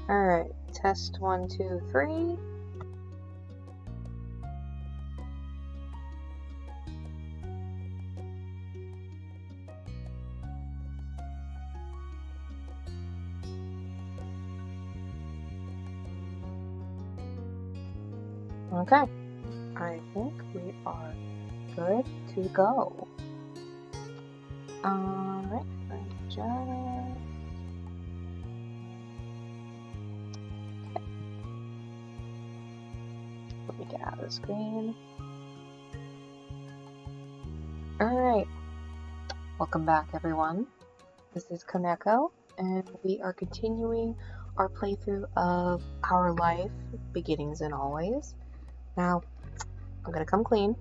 Alright, test 1, 2, 3. Okay, I think we are good to go. Alright, let me get out of the screen. Alright, welcome back everyone. This is Koneko, and we are continuing our playthrough of Our Life, Beginnings and Always. Now, I'm gonna come clean.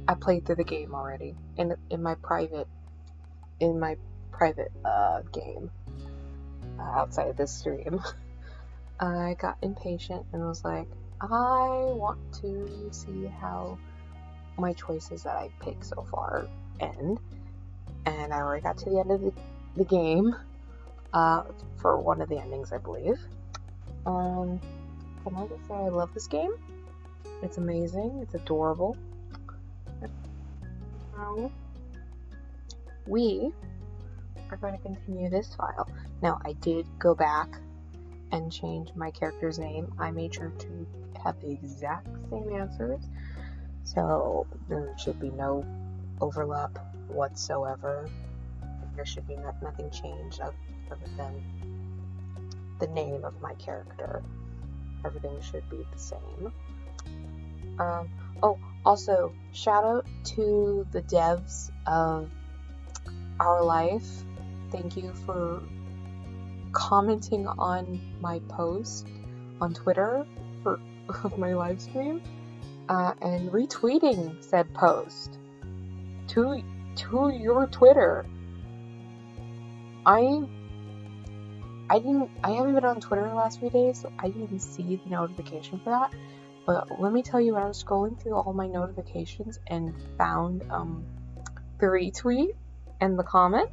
I played through the game already in my private game outside of this stream. I got impatient and was like, I want to see how my choices that I picked so far end. And I already got to the end of the game for one of the endings, I believe. Can I just say I love this game? It's amazing. It's adorable. We are going to continue this file. Now, I did go back and change my character's name. I made sure to have the exact same answers, so there should be no overlap whatsoever. There should be nothing changed other than the name of my character. Everything should be the same. Oh, also, shout out to the devs of Our Life. Thank you for commenting on my post on Twitter of my live stream, and retweeting said post to your Twitter. I haven't been on Twitter the last few days, so I didn't see the notification for that. But let me tell you, when I was scrolling through all my notifications and found the retweet and the comment,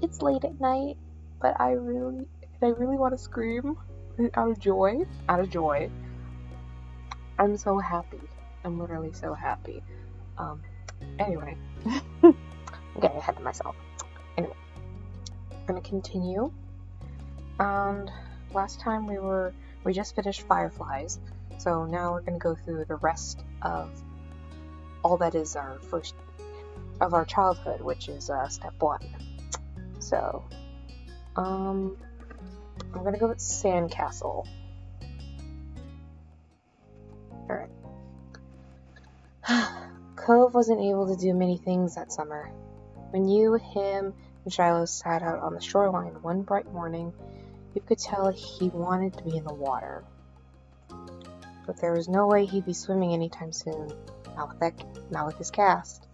it's late at night, but I really want to scream out of joy. I'm so happy. I'm literally so happy. Anyway, I'm getting ahead of myself. Anyway, I'm gonna continue. And last time we just finished Fireflies, so now we're gonna go through the rest of all that is our first of our childhood, which is step 1. So, I'm gonna go with Sandcastle. Alright. Cove wasn't able to do many things that summer. When you, him, and Shiloh sat out on the shoreline one bright morning, you could tell he wanted to be in the water. But there was no way he'd be swimming anytime soon, not with his cast.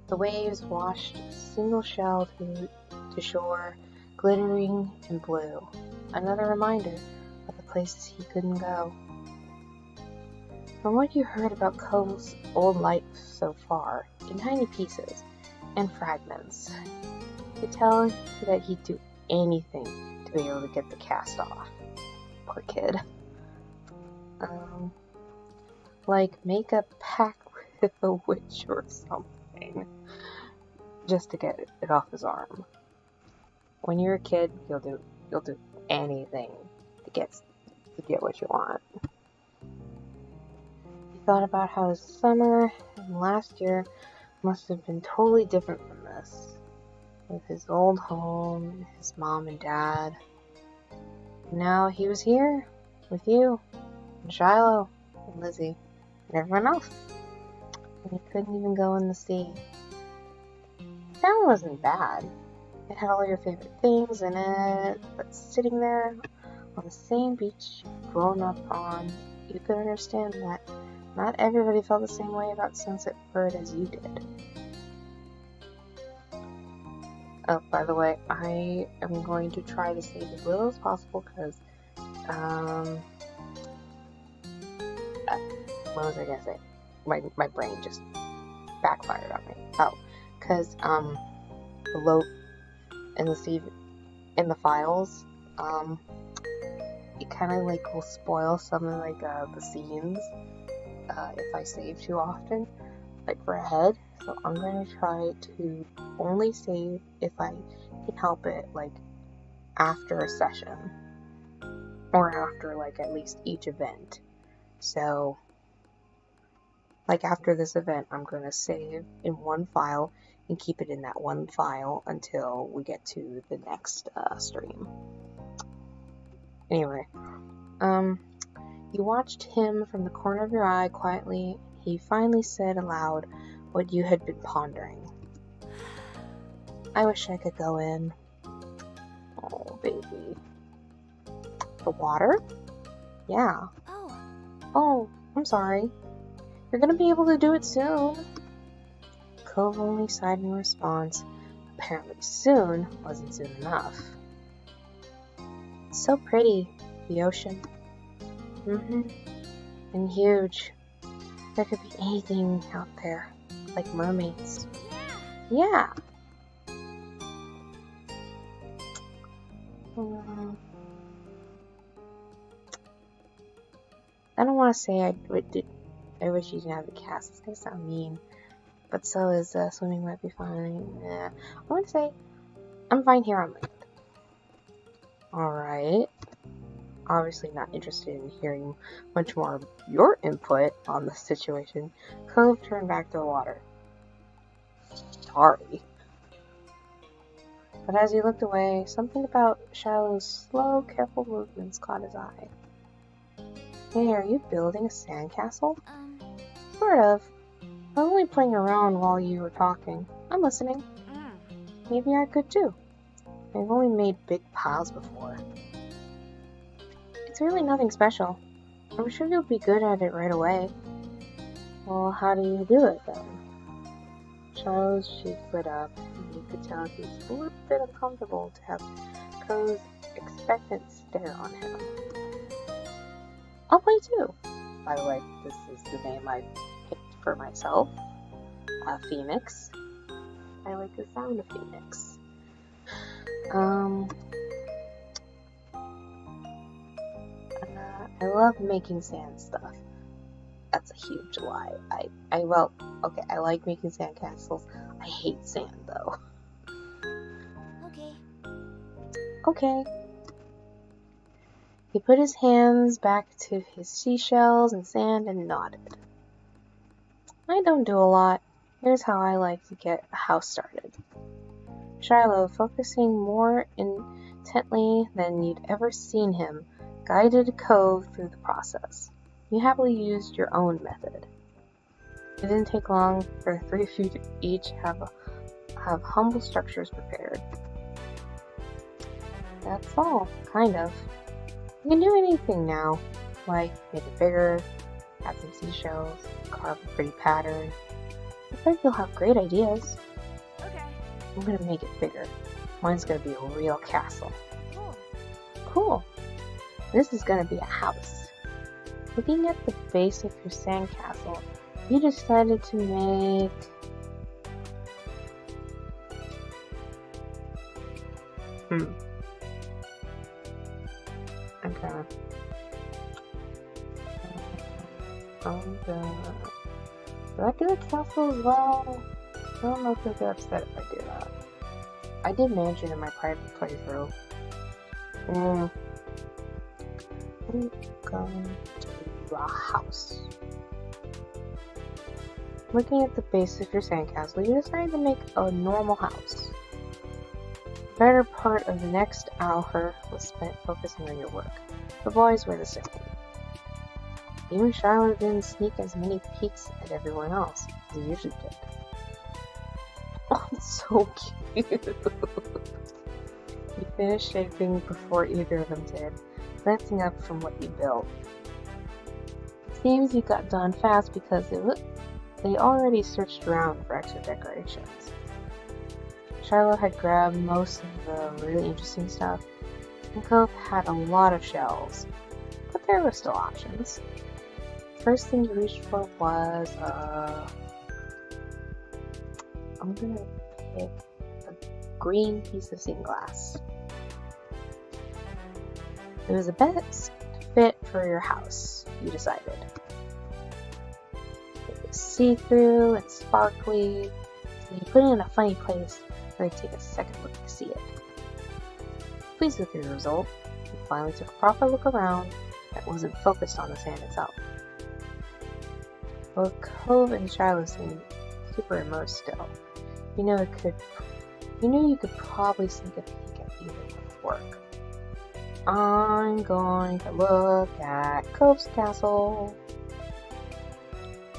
The waves washed a single shell to shore, glittering and blue. Another reminder of the places he couldn't go. From what you heard about Cove's old life so far, in tiny pieces and fragments, you could tell that he'd do anything to be able to get the cast off. Poor kid. Like make a pact with a witch or something, just to get it off his arm. When you're a kid, you'll do anything to get what you want. He thought about how his summer and last year must have been totally different from this, with his old home, his mom and dad. Now he was here with you, and Shiloh, and Lizzie, and everyone else. And he couldn't even go in the sea. The town wasn't bad. It had all your favorite things in it, but sitting there on the same beach you'd grown up on, you could understand that not everybody felt the same way about Sunset Bird as you did. Oh, by the way, I am going to try to save as little as possible because, what was I gonna say? My brain just backfired on me. Oh, because, below in the files, it kind of like will spoil some of like the scenes if I save too often, like for ahead. So I'm gonna try to only save if I can help it, like after a session or after like at least each event. So like after this event, I'm gonna save in one file and keep it in that one file until we get to the next stream. Anyway, you watched him from the corner of your eye quietly. He finally said aloud what you had been pondering. I wish I could go in. Oh, baby. The water? Yeah. Oh, I'm sorry. You're gonna be able to do it soon. Cove only sighed in response. Apparently soon wasn't soon enough. So pretty, the ocean. And huge. There could be anything out there, like mermaids. Yeah. I don't want to say I wish you didn't have the cast. It's gonna sound mean. But so is swimming might be fine. I want to say I'm fine here on land. Alright. Obviously not interested in hearing much more of your input on the situation. Cove turned back to the water. Sorry. But as he looked away, something about Shiloh's slow, careful movements caught his eye. Hey, are you building a sandcastle? Sort of. I was only playing around while you were talking. I'm listening. Maybe I could too. I've only made big piles before. It's really nothing special. I'm sure you'll be good at it right away. Well, how do you do it then? Shiloh's cheek lit up, and you could tell he was a little bit uncomfortable to have Cove's expectant stare on him. I'll play too. By the way, this is the name I picked for myself. Phoenix. I like the sound of Phoenix. I love making sand stuff. That's a huge lie. Well, okay, I like making sand castles. I hate sand though. Okay. He put his hands back to his seashells and sand and nodded. I don't do a lot. Here's how I like to get a house started. Shiloh, focusing more intently than you'd ever seen him, guided Cove through the process. You happily used your own method. It didn't take long for the three of you to each have humble structures prepared. That's all, kind of. You can do anything now, like make it bigger, add some seashells, carve a pretty pattern. I think you'll have great ideas. Okay. I'm gonna make it bigger. Mine's gonna be a real castle. Cool. This is gonna be a house. Looking at the base of your sandcastle, you decided to make... Do I do a castle as well? I don't know if they'll get upset if I do that. I did manage it in my private playthrough. I'm going to a house. Looking at the base of your sandcastle, you decided to make a normal house. The better part of the next hour was spent focusing on your work. The boys were the same. Even Shiloh didn't sneak as many peeks at everyone else as he usually did. Oh, it's so cute! You finished shaping before either of them did, glancing up from what you built. It seems you got done fast because they already searched around for extra decorations. Shiloh had grabbed most of the really interesting stuff, and Cove had a lot of shells, but there were still options. First thing you reached for was, I'm gonna pick the green piece of stained glass. It was the best fit for your house, you decided. It was see-through and sparkly, so you put it in a funny place where you'd take a second look to see it. Pleased with your result, you finally took a proper look around that wasn't focused on the sand itself. Both Cove and Shiloh seemed super immersed still. You knew you could probably sneak a peek at either would work. I'm going to look at Cove's castle.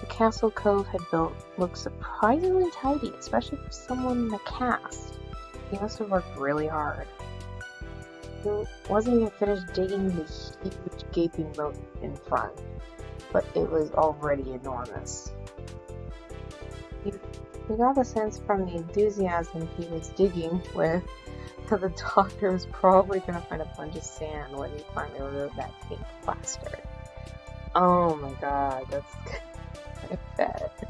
The castle Cove had built looked surprisingly tidy, especially for someone in a cast. He must have worked really hard. He wasn't even finished digging the huge gaping moat in front, but it was already enormous. You got a sense from the enthusiasm he was digging with that the doctor was probably going to find a bunch of sand when he finally removed that pink plaster. Oh my god, that's I bet.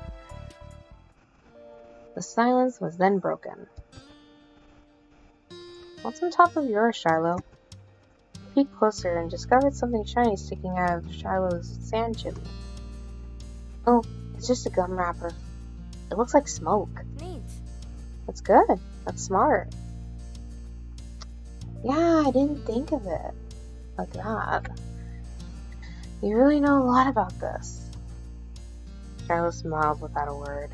The silence was then broken. What's on top of yours, Shiloh? I peeked closer and discovered something shiny sticking out of Shiloh's sand chimney. Oh, it's just a gum wrapper. It looks like smoke. Neat. That's good. That's smart. Yeah, I didn't think of it like that. You really know a lot about this. Shiloh smiled without a word.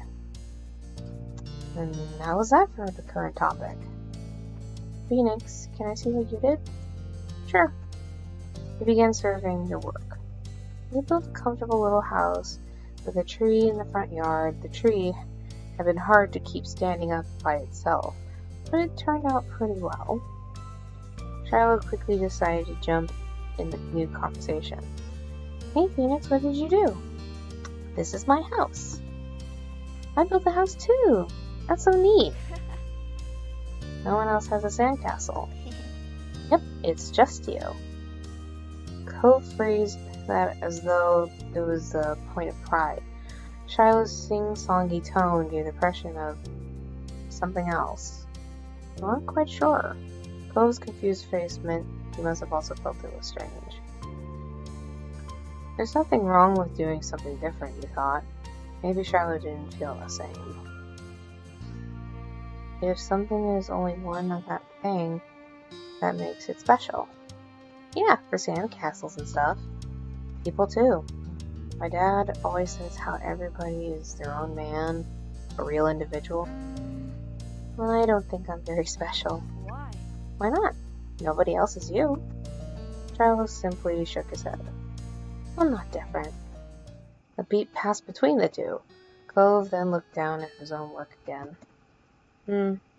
And how was that for the current topic? Phoenix, can I see what you did? Sure. You began surveying your work. You built a comfortable little house with a tree in the front yard. The tree had been hard to keep standing up by itself, but it turned out pretty well. Shiloh quickly decided to jump in the new conversation. Hey Phoenix, what did you do? This is my house. I built the house too. That's so neat. No one else has a sandcastle. Yep, it's just you. Cove phrased that as though it was a point of pride. Shiloh's sing-songy tone gave the impression of something else. You weren't quite sure. Cove's confused face meant he must have also felt it was strange. There's nothing wrong with doing something different, you thought. Maybe Shiloh didn't feel the same. If something is only one of that thing, that makes it special. Yeah, for sandcastles and stuff. People too. My dad always says how everybody is their own man, a real individual. Well, I don't think I'm very special. Why? Why not? Nobody else is you. Shiloh simply shook his head. I'm not different. A beat passed between the two. Cove then looked down at his own work again.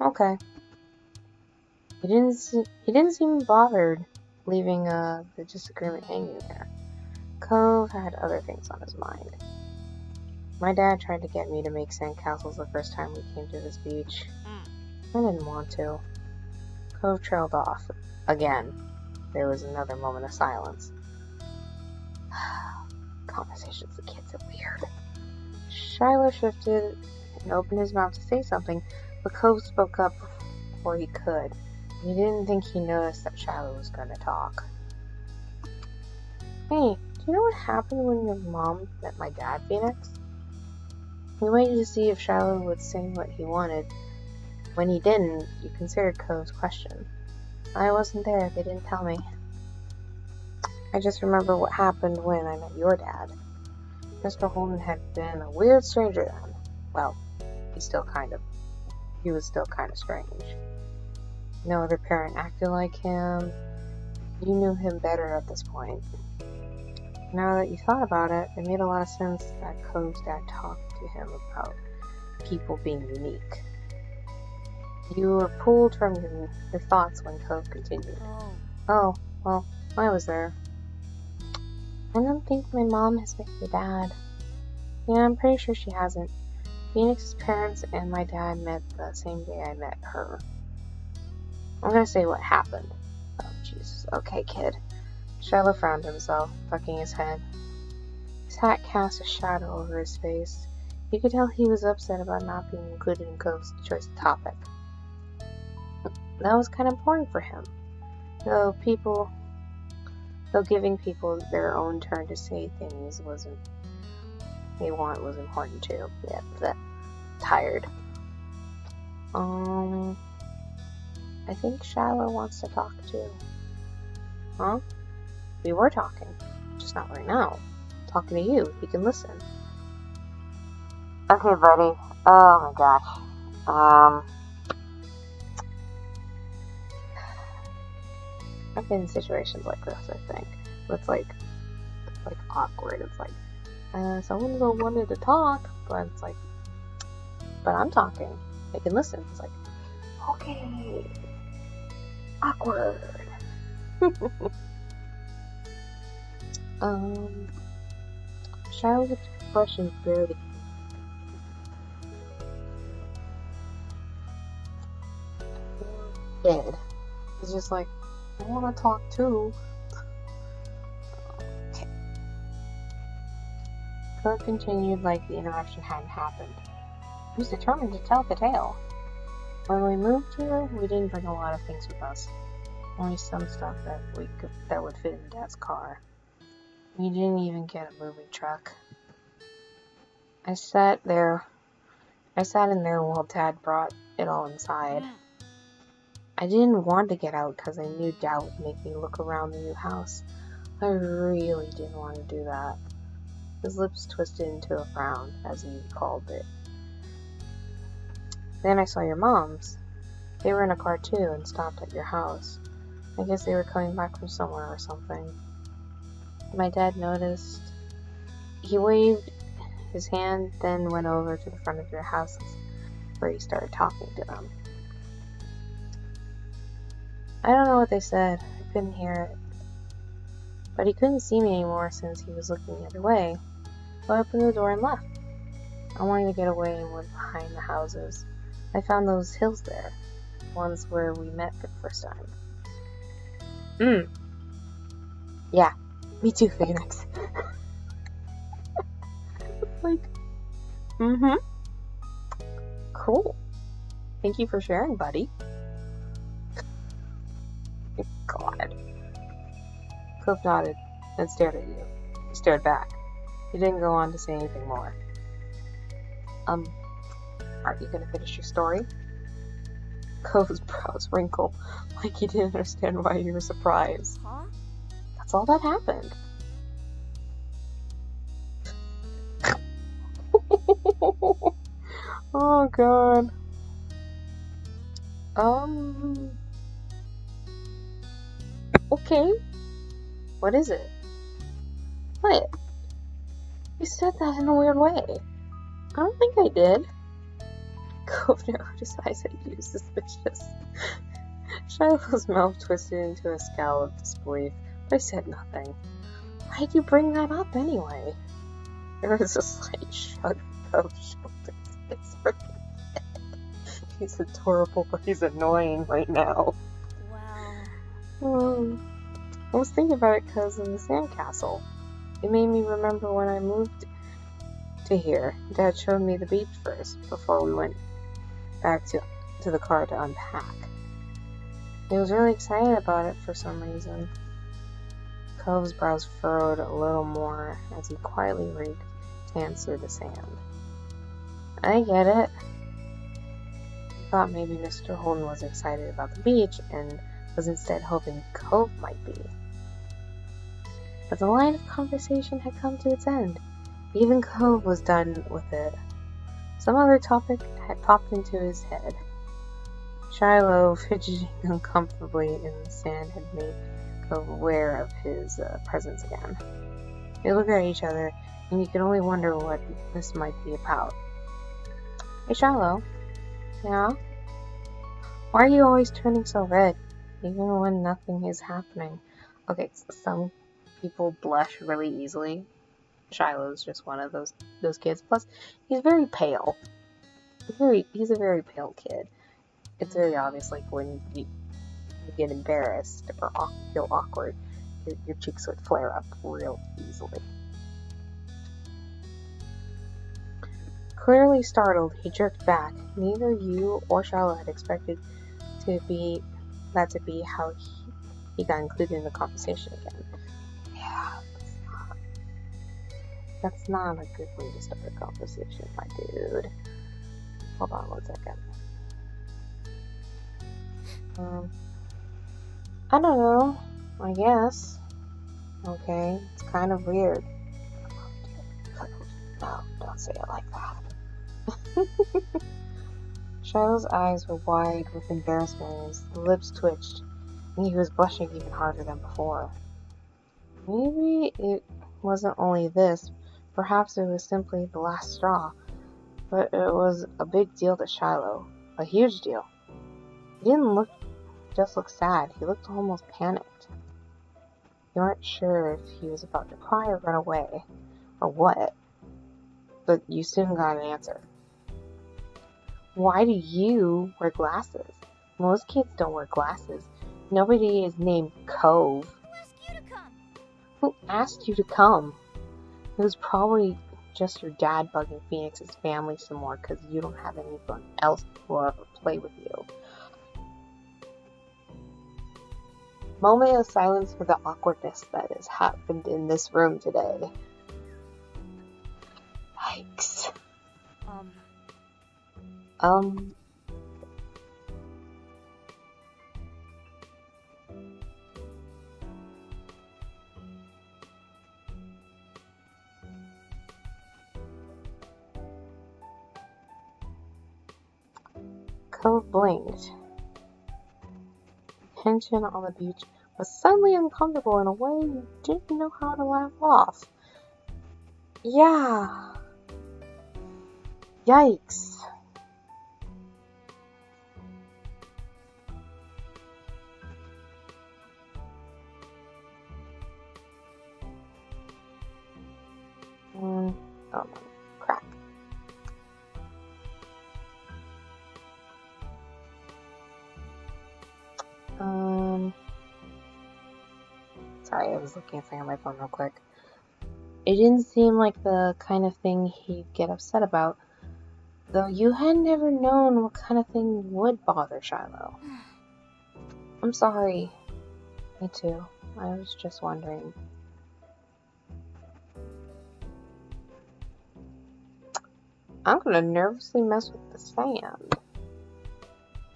Okay. He didn't seem bothered leaving the disagreement hanging there. Cove had other things on his mind. My dad tried to get me to make sandcastles the first time we came to this beach. I didn't want to. Cove trailed off. Again, there was another moment of silence. Conversations with kids are weird. Shiloh shifted and opened his mouth to say something, but Cove spoke up before he could. He didn't think he noticed that Shiloh was going to talk. Hey, do you know what happened when your mom met my dad, Phoenix? He waited to see if Shiloh would say what he wanted. When he didn't, you considered Cove's question. I wasn't there, they didn't tell me. I just remember what happened when I met your dad. Mr. Holden had been a weird stranger then. Well, he was still kind of strange. No other parent acted like him. You knew him better at this point. Now that you thought about it, it made a lot of sense that Cove's dad talked to him about people being unique. You were pulled from your thoughts when Cove continued. Oh, well, I was there. I don't think my mom has met your dad. Yeah, I'm pretty sure she hasn't. Phoenix's parents and my dad met the same day I met her. I'm gonna say what happened. Oh, Jesus. Okay, kid. Shiloh frowned to himself, ducking his head. His hat cast a shadow over his face. You could tell he was upset about not being included in Cove's choice topic. that was kind of important for him. Though giving people their own turn to say things was important too. Yeah, that tired. I think Shiloh wants to talk too. Huh? We were talking, just not right now. Talking to you. He can listen. Okay, buddy. Oh my gosh. I've been in situations like this, I think. It's like awkward. It's like, someone wanted to talk, but it's like, but I'm talking. They can listen. It's like, okay. Awkward. Shiloh's expression barely dead. It's just like, I want to talk too. Okay. Cove continued like the interaction hadn't happened. He was determined to tell the tale. When we moved here, we didn't bring a lot of things with us. Only some stuff that would fit in Dad's car. We didn't even get a moving truck. I sat in there while Dad brought it all inside. I didn't want to get out because I knew Dad would make me look around the new house. I really didn't want to do that. His lips twisted into a frown as he recalled it. Then I saw your mom's. They were in a car too and stopped at your house. I guess they were coming back from somewhere or something. My dad noticed. He waved his hand, then went over to the front of your house where he started talking to them. I don't know what they said. I couldn't hear it. But he couldn't see me anymore since he was looking the other way. So I opened the door and left. I wanted to get away and went behind the houses. I found those hills there. Ones where we met for the first time. Yeah. Me too, Phoenix. Like, Cool. Thank you for sharing, buddy. God. Cove nodded and stared at you. He stared back. He didn't go on to say anything more. Aren't you gonna finish your story? Cove's brows wrinkled, like he didn't understand why you were surprised. Huh? That's all that happened. Oh god. Okay. What is it? What? You said that in a weird way. I don't think I did. Cove narrowed his eyes at you, suspicious. Shiloh's mouth twisted into a scowl of disbelief, but I said nothing. Why'd you bring that up anyway? There was a slight shrug of Cove's shoulders. He's adorable, but he's annoying right now. Wow. I was thinking about it because of the sandcastle. It made me remember when I moved to here. Dad showed me the beach first, before we went back to the car to unpack. He was really excited about it for some reason. Cove's brows furrowed a little more as he quietly raked hands through the sand. I get it. I thought maybe Mr. Holden was excited about the beach and was instead hoping Cove might be. But the line of conversation had come to its end. Even Cove was done with it. Some other topic had popped into his head. Shiloh, fidgeting uncomfortably in the sand, had made Cove aware of his presence again. They looked at each other, and you could only wonder what this might be about. Hey, Shiloh. Yeah? Why are you always turning so red, even when nothing is happening? Okay, some people blush really easily. Shiloh's just one of those kids. Plus, he's very pale. He's a very pale kid. It's very obvious, like when you get embarrassed or feel awkward, your cheeks would flare up real easily. Clearly startled, he jerked back. Neither you or Shiloh had expected to to be how he got included in the conversation again. Yeah, that's not a good way to start a conversation, my dude. Hold on 1 second. I don't know. I guess. Okay, it's kind of weird. No, don't say it like that. Shiloh's eyes were wide with embarrassment and his lips twitched, and he was blushing even harder than before. Maybe it wasn't only this, perhaps it was simply the last straw, but it was a big deal to Shiloh. A huge deal. He didn't just look sad, he looked almost panicked. You weren't sure if he was about to cry or run away, or what, but you soon got an answer. Why do you wear glasses? Most kids don't wear glasses. Nobody is named Cove. Who asked you to come? It was probably just your dad bugging Phoenix's family some more because you don't have anyone else who will ever play with you. Moment of silence for the awkwardness that has happened in this room today. Yikes. Cove blinked. Tension on the beach was suddenly uncomfortable in a way he didn't know how to laugh off. Yeah. Yikes. Oh no, crap. Sorry, I was looking at something on my phone real quick. It didn't seem like the kind of thing he'd get upset about, though you had never known what kind of thing would bother Shiloh. I'm sorry. Me too. I was just wondering. I'm gonna nervously mess with the sand.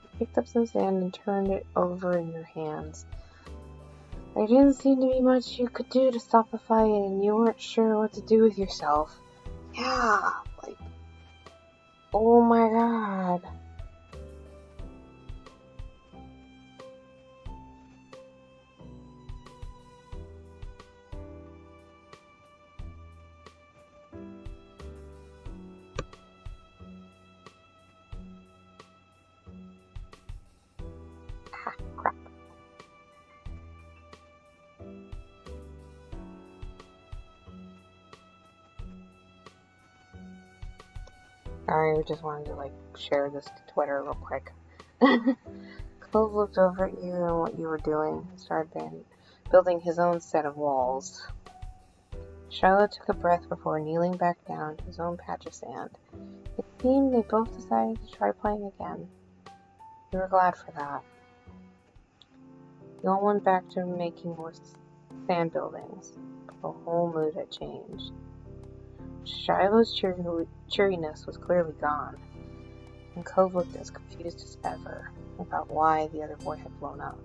You picked up some sand and turned it over in your hands. There didn't seem to be much you could do to stop the fight, and you weren't sure what to do with yourself. Yeah, like, oh my god. Ah, crap. Sorry, we just wanted to, like, share this to Twitter real quick. Cove looked over at you and what you were doing and started building his own set of walls. Shiloh took a breath before kneeling back down to his own patch of sand. It seemed they both decided to try playing again. You were glad for that. You all went back to making more sand buildings, but the whole mood had changed. Shiloh's cheeriness was clearly gone, and Cove looked as confused as ever about why the other boy had blown up.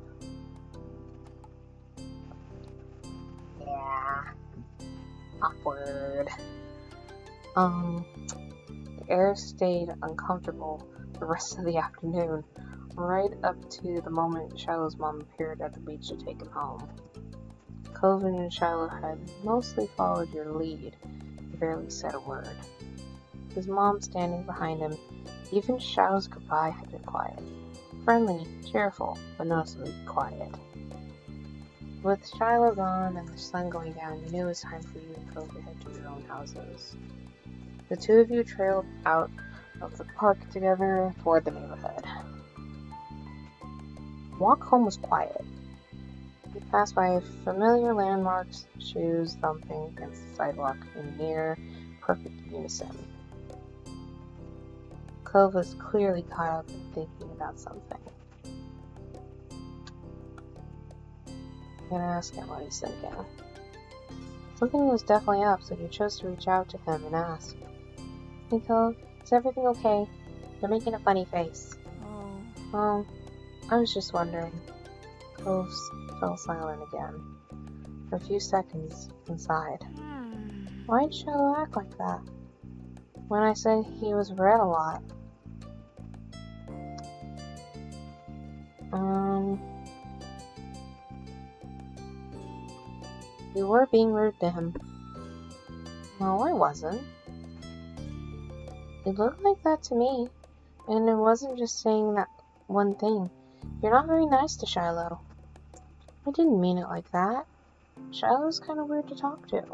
Yeah. Awkward. The air stayed uncomfortable the rest of the afternoon, right up to the moment Shiloh's mom appeared at the beach to take him home. Cove and Shiloh had mostly followed your lead, and barely said a word. His mom standing behind him, even Shiloh's goodbye had been quiet. Friendly, cheerful, but noticeably quiet. With Shiloh gone and the sun going down, you knew it was time for you and Cove to head to your own houses. The two of you trailed out of the park together toward the neighborhood. The walk home was quiet. You passed by familiar landmarks, shoes thumping against the sidewalk in near perfect unison. Cove was clearly caught up in thinking about something. I'm gonna ask him what he's thinking. Something was definitely up, so he chose to reach out to him and ask. Hey Cove, is everything okay? You're making a funny face. Oh, I was just wondering. Cove fell silent again. For a few seconds, inside. Why'd Shiloh act like that? When I said he was read a lot. You were being rude to him. No, I wasn't. It looked like that to me. And it wasn't just saying that one thing. You're not very nice to Shiloh. I didn't mean it like that. Shiloh's kind of weird to talk to.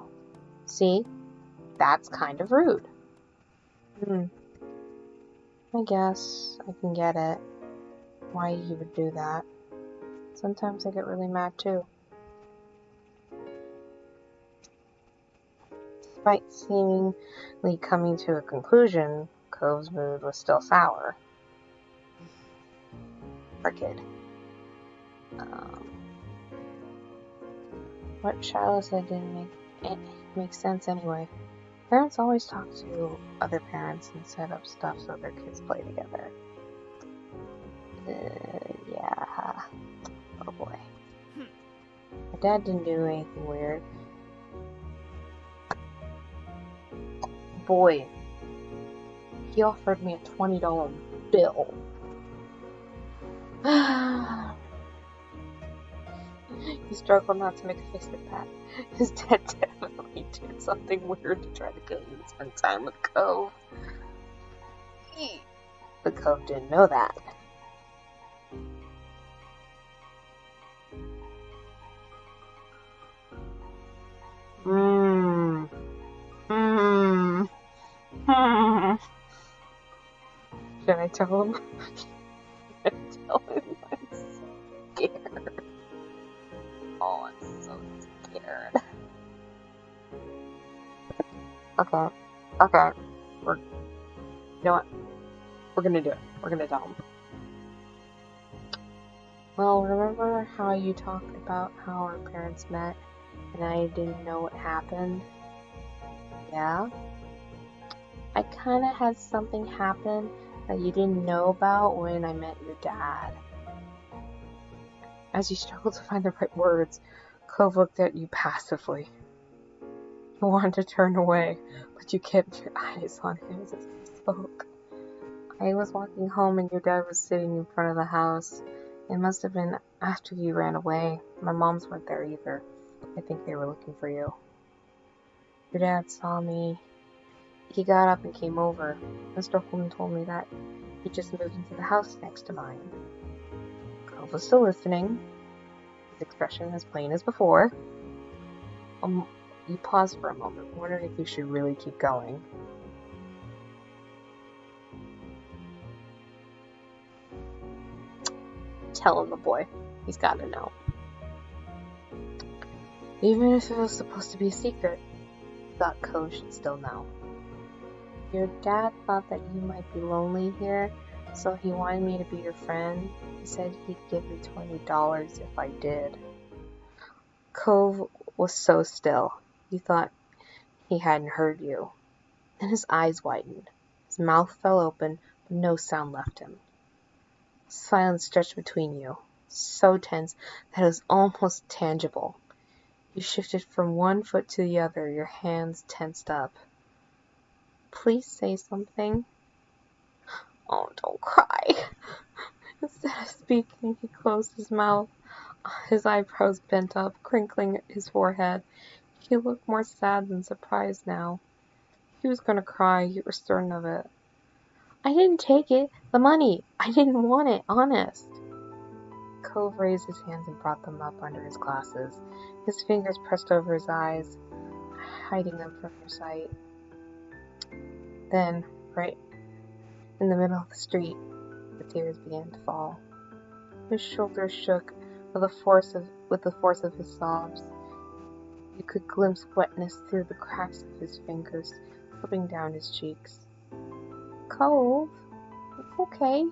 See? That's kind of rude. I guess I can get it. Why he would do that. Sometimes I get really mad too. Despite seemingly coming to a conclusion, Cove's mood was still sour. Kid. What Shiloh said didn't make sense anyway. Parents always talk to other parents and set up stuff so their kids play together. Yeah. Oh boy. My dad didn't do anything weird. Boy, he offered me a $20 bill. He struggled not to make a face like that. His dad definitely did something weird to try to get me to spend time with Cove. But Cove didn't know that. Should I tell him? Should I tell him I'm so scared? Oh, I'm so scared. Okay. You know what? We're gonna do it. We're gonna tell him. Well, remember how you talked about how our parents met and I didn't know what happened? Yeah? I kinda had something happen that you didn't know about when I met your dad. As you struggled to find the right words, Cove looked at you passively. You wanted to turn away, but you kept your eyes on him as he spoke. I was walking home and your dad was sitting in front of the house. It must have been after you ran away. My moms weren't there either. I think they were looking for you. Your dad saw me. He got up and came over. Mr. Holden told me that he just moved into the house next to mine. Cove was still listening, his expression as plain as before. You paused for a moment, wondering if you should really keep going. Tell him, the boy. He's gotta know. Even if it was supposed to be a secret, I thought Cove should still know. Your dad thought that you might be lonely here, so he wanted me to be your friend. He said he'd give me $20 if I did. Cove was so still. You thought he hadn't heard you. Then his eyes widened. His mouth fell open, but no sound left him. Silence stretched between you, so tense that it was almost tangible. You shifted from one foot to the other, your hands tensed up. Please say something. Oh, don't cry. Instead of speaking, he closed his mouth. His eyebrows bent up, crinkling his forehead. He looked more sad than surprised now. He was going to cry, you were certain of it. I didn't take it. The money. I didn't want it, honest. Cove raised his hands and brought them up under his glasses. His fingers pressed over his eyes, hiding them from your sight. Then, right in the middle of the street, the tears began to fall. His shoulders shook with the force of his sobs. You could glimpse wetness through the cracks of his fingers, slipping down his cheeks. Cove, it's okay.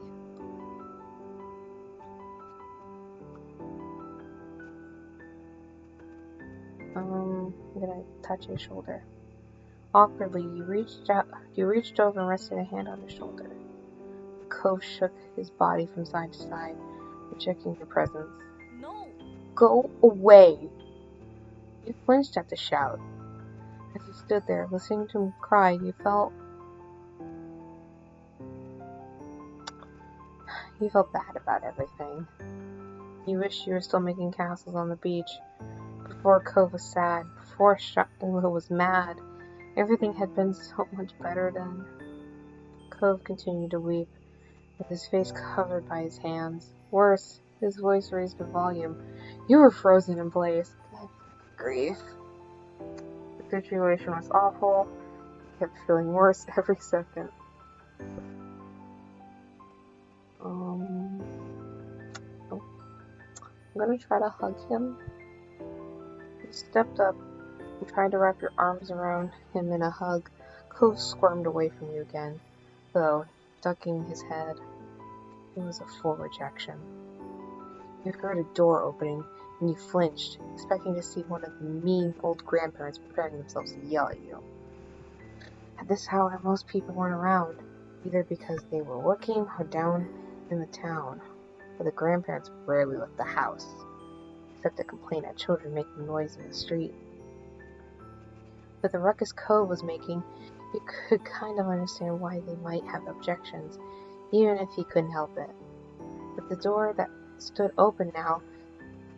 I'm gonna touch his shoulder. Awkwardly, you reached over and rested a hand on his shoulder. Cove shook his body from side to side, rejecting your presence. No! Go away! You flinched at the shout. As you stood there, listening to him cry, you felt bad about everything. You wished you were still making castles on the beach. Before Cove was sad, before Shiloh was mad. Everything had been so much better then. Cove continued to weep, with his face covered by his hands. Worse, his voice raised in volume. You were frozen in place. Good grief. The situation was awful. He kept feeling worse every second. I'm gonna try to hug him. You stepped up and tried to wrap your arms around him in a hug. Cove squirmed away from you again, though, ducking his head. It was a full rejection. You heard a door opening, and you flinched, expecting to see one of the mean old grandparents preparing themselves to yell at you. At this hour, most people weren't around, either because they were working or down in the town, but the grandparents rarely left the house, except to complain at children making noise in the street. With the ruckus Cove was making, you could kind of understand why they might have objections, even if he couldn't help it. But the door that stood open now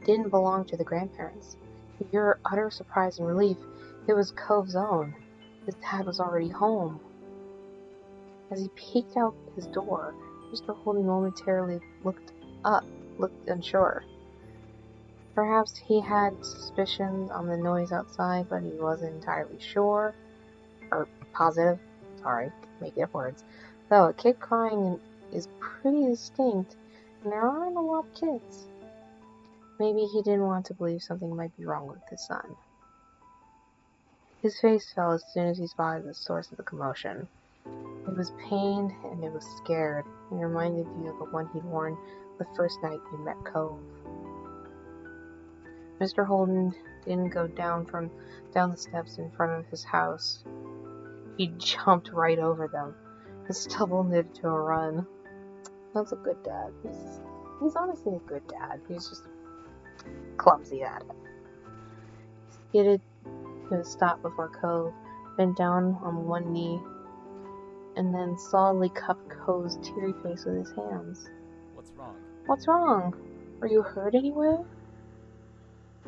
didn't belong to the grandparents. To your utter surprise and relief, it was Cove's own. His dad was already home. As he peeked out his door, Mr. Holden momentarily looked unsure. Perhaps he had suspicions on the noise outside, but he wasn't entirely sure. Or positive. Sorry, making up words. Though a kid crying is pretty distinct, and there aren't a lot of kids. Maybe he didn't want to believe something might be wrong with his son. His face fell as soon as he spotted the source of the commotion. It was pained and it was scared, and reminded you of the one he'd worn the first night you met Cove. Mr. Holden didn't go down the steps in front of his house. He jumped right over them and stumbled into a run. That's a good dad. He's honestly a good dad. He's just clumsy at it. He skidded to a stop before Cove, bent down on one knee, and then solidly cupped Cove's teary face with his hands. What's wrong? What's wrong? Are you hurt anywhere?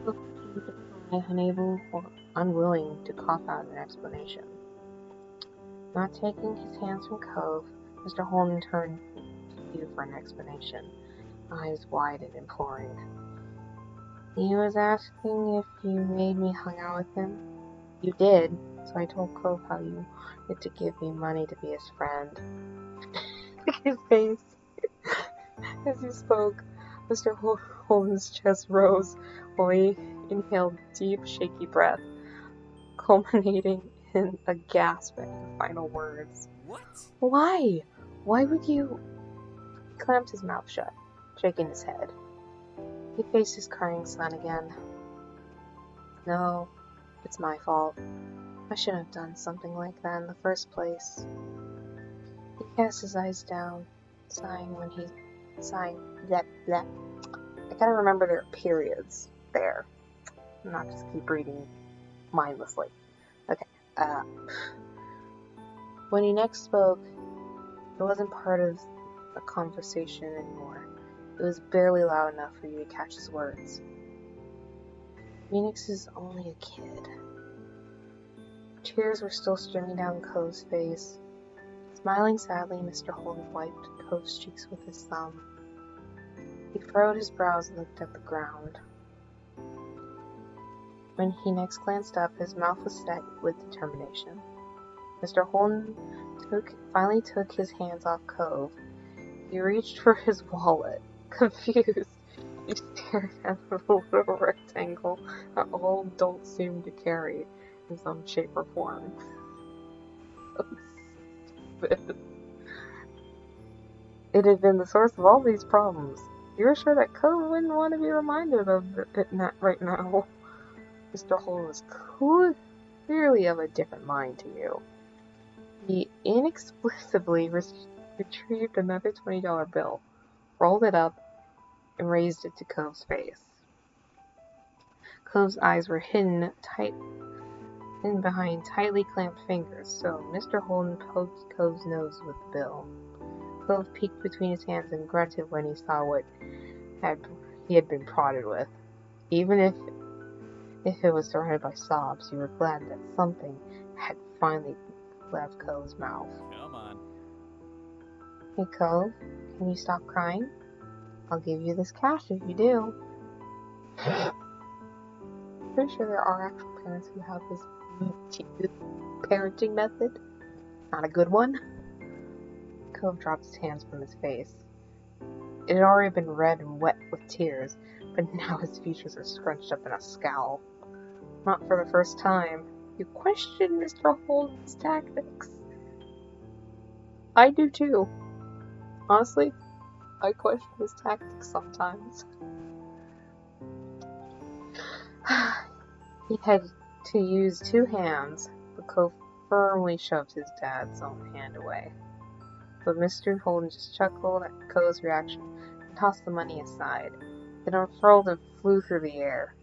Cove continued to cry, unable or unwilling to cough out an explanation. Not taking his hands from Cove, Mr. Holden turned to you for an explanation, eyes wide and imploring. He was asking if you made me hang out with him. You did, so I told Cove how you wanted to give me money to be his friend. Look at his face. As he spoke, Mr. Holden's chest rose while he inhaled deep, shaky breath, culminating in a gasp at the final words. What? Why? Why would you? He clamped his mouth shut, shaking his head. He faced his crying son again. No, it's my fault. I shouldn't have done something like that in the first place. He cast his eyes down, sighing. Bleh, bleh. I gotta remember there are periods there, not just keep reading mindlessly. Okay. When he next spoke, it wasn't part of a conversation anymore. It was barely loud enough for you to catch his words. Phoenix is only a kid. Tears were still streaming down Cove's face. Smiling sadly, Mr. Holden wiped Cove's cheeks with his thumb. He furrowed his brows and looked at the ground. When he next glanced up, his mouth was set with determination. Mr. Holden finally took his hands off Cove. He reached for his wallet. Confused, he stared at the little rectangle that all adults seem to carry in some shape or form. So stupid. It had been the source of all these problems. You were sure that Cove wouldn't want to be reminded of it right now. Mr. Holden was clearly of a different mind to you. He inexplicably retrieved another $20 bill, rolled it up, and raised it to Cove's face. Cove's eyes were hidden behind tightly clamped fingers, so Mr. Holden poked Cove's nose with the bill. Cove peeked between his hands and grunted when he saw what he had been prodded with. Even if it was surrounded by sobs, you were glad that something had finally left Cove's mouth. Come on. Hey Cove, can you stop crying? I'll give you this cash if you do. Pretty sure there are actual parents who have this parenting method. Not a good one. Cove dropped his hands from his face. It had already been red and wet with tears, but now his features are scrunched up in a scowl. Not for the first time. You question Mr. Holden's tactics. I do too. Honestly, I question his tactics sometimes. He had to use two hands, but Cove firmly shoved his dad's own hand away. But Mr. Holden just chuckled at Cove's reaction and tossed the money aside. It unfurled and flew through the air,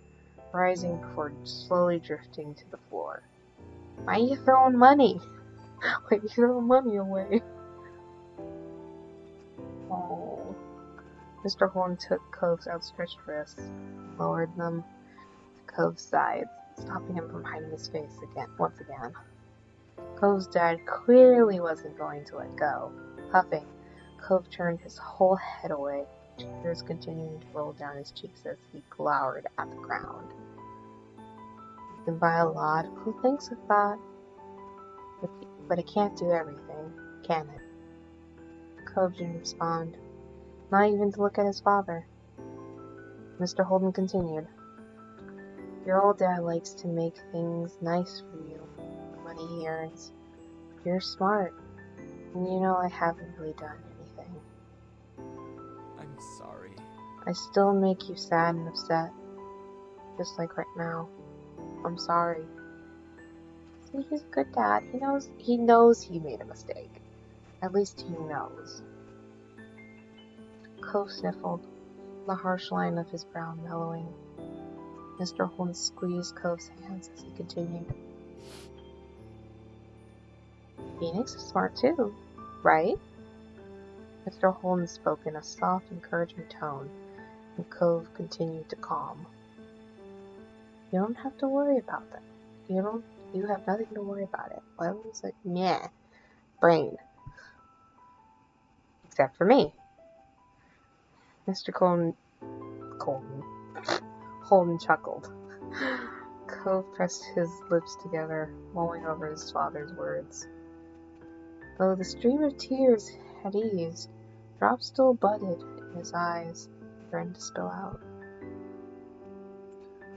rising before slowly drifting to the floor. Why are you throwing money? Why are you throwing money away? Oh. Mr. Holden took Cove's outstretched wrists and lowered them to Cove's sides, stopping him from hiding his face once again. Cove's dad clearly wasn't going to let go. Huffing, Cove turned his whole head away, tears continuing to roll down his cheeks as he glowered at the ground. You can buy a lot of cool things with that, but it can't do everything, can it? Cove didn't respond, not even to look at his father. Mr. Holden continued. Your old dad likes to make things nice for you, the money he earns. You're smart, and you know I haven't really done anything. I'm sorry. I still make you sad and upset, just like right now. I'm sorry. See, he's a good dad. He knows he made a mistake. At least he knows. Cove sniffled, the harsh line of his brow mellowing. Mr. Holden squeezed Cove's hands as he continued. Phoenix is smart too, right? Mr. Holden spoke in a soft, encouraging tone, and Cove continued to calm. You don't have to worry about that. You have nothing to worry about it. Everyone's like, meh, brain. Except for me. Mr. Holden chuckled. Cove pressed his lips together, mulling over his father's words. Though the stream of tears had eased, drops still budded in his eyes, threatened to spill out.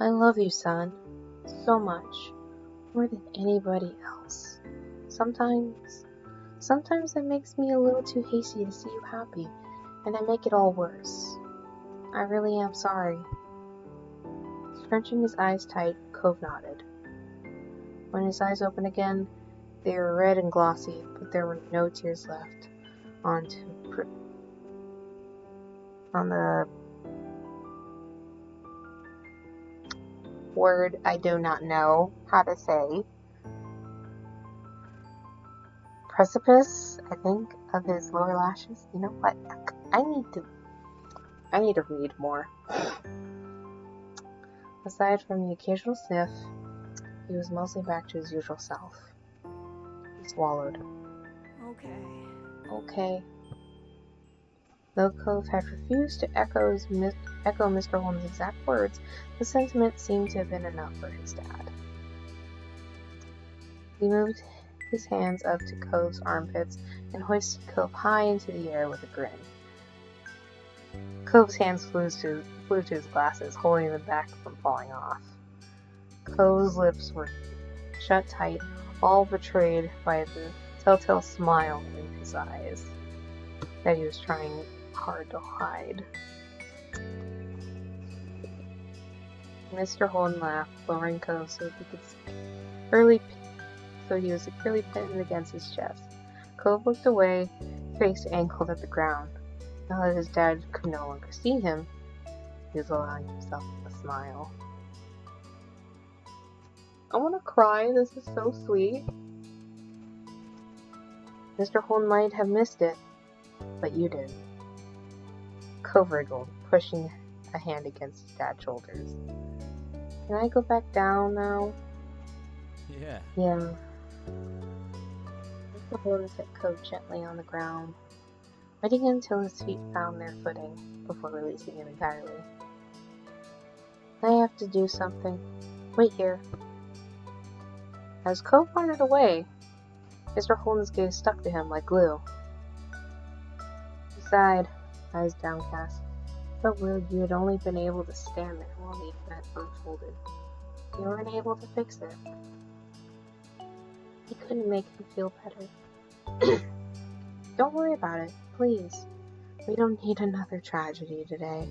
I love you, son, so much, more than anybody else. Sometimes it makes me a little too hasty to see you happy, and I make it all worse. I really am sorry. Scrunching his eyes tight, Cove nodded. When his eyes opened again, they were red and glossy, but there were no tears left on the word I do not know how to say. Precipice, I think, of his lower lashes. You know what? I need to read more. Aside from the occasional sniff, he was mostly back to his usual self. He swallowed. Okay. Though Cove had refused to echo Mr. Holmes' exact words, the sentiment seemed to have been enough for his dad. He moved his hands up to Cove's armpits and hoisted Cove high into the air with a grin. Cove's hands flew to his glasses, holding them back from falling off. Cove's lips were shut tight, all betrayed by the telltale smile in his eyes that he was trying hard to hide. Mr. Holden laughed, lowering Cove so he was securely pinned against his chest. Cove looked away, face angled at the ground. Now that his dad could no longer see him, he was allowing himself a smile. I want to cry. This is so sweet. Mr. Holden might have missed it, but you did. Cove wriggled, pushing a hand against his dad's shoulders. Can I go back down now? Yeah. Yeah. Mr. Holden set Cove gently on the ground, waiting until his feet found their footing before releasing him entirely. I have to do something. Wait here. As Cove wandered away, Mr. Holden's gaze stuck to him like glue. He sighed, eyes downcast. Felt weird you had only been able to stand there while the event unfolded. You weren't able to fix it. He couldn't make him feel better. Don't worry about it, please. We don't need another tragedy today.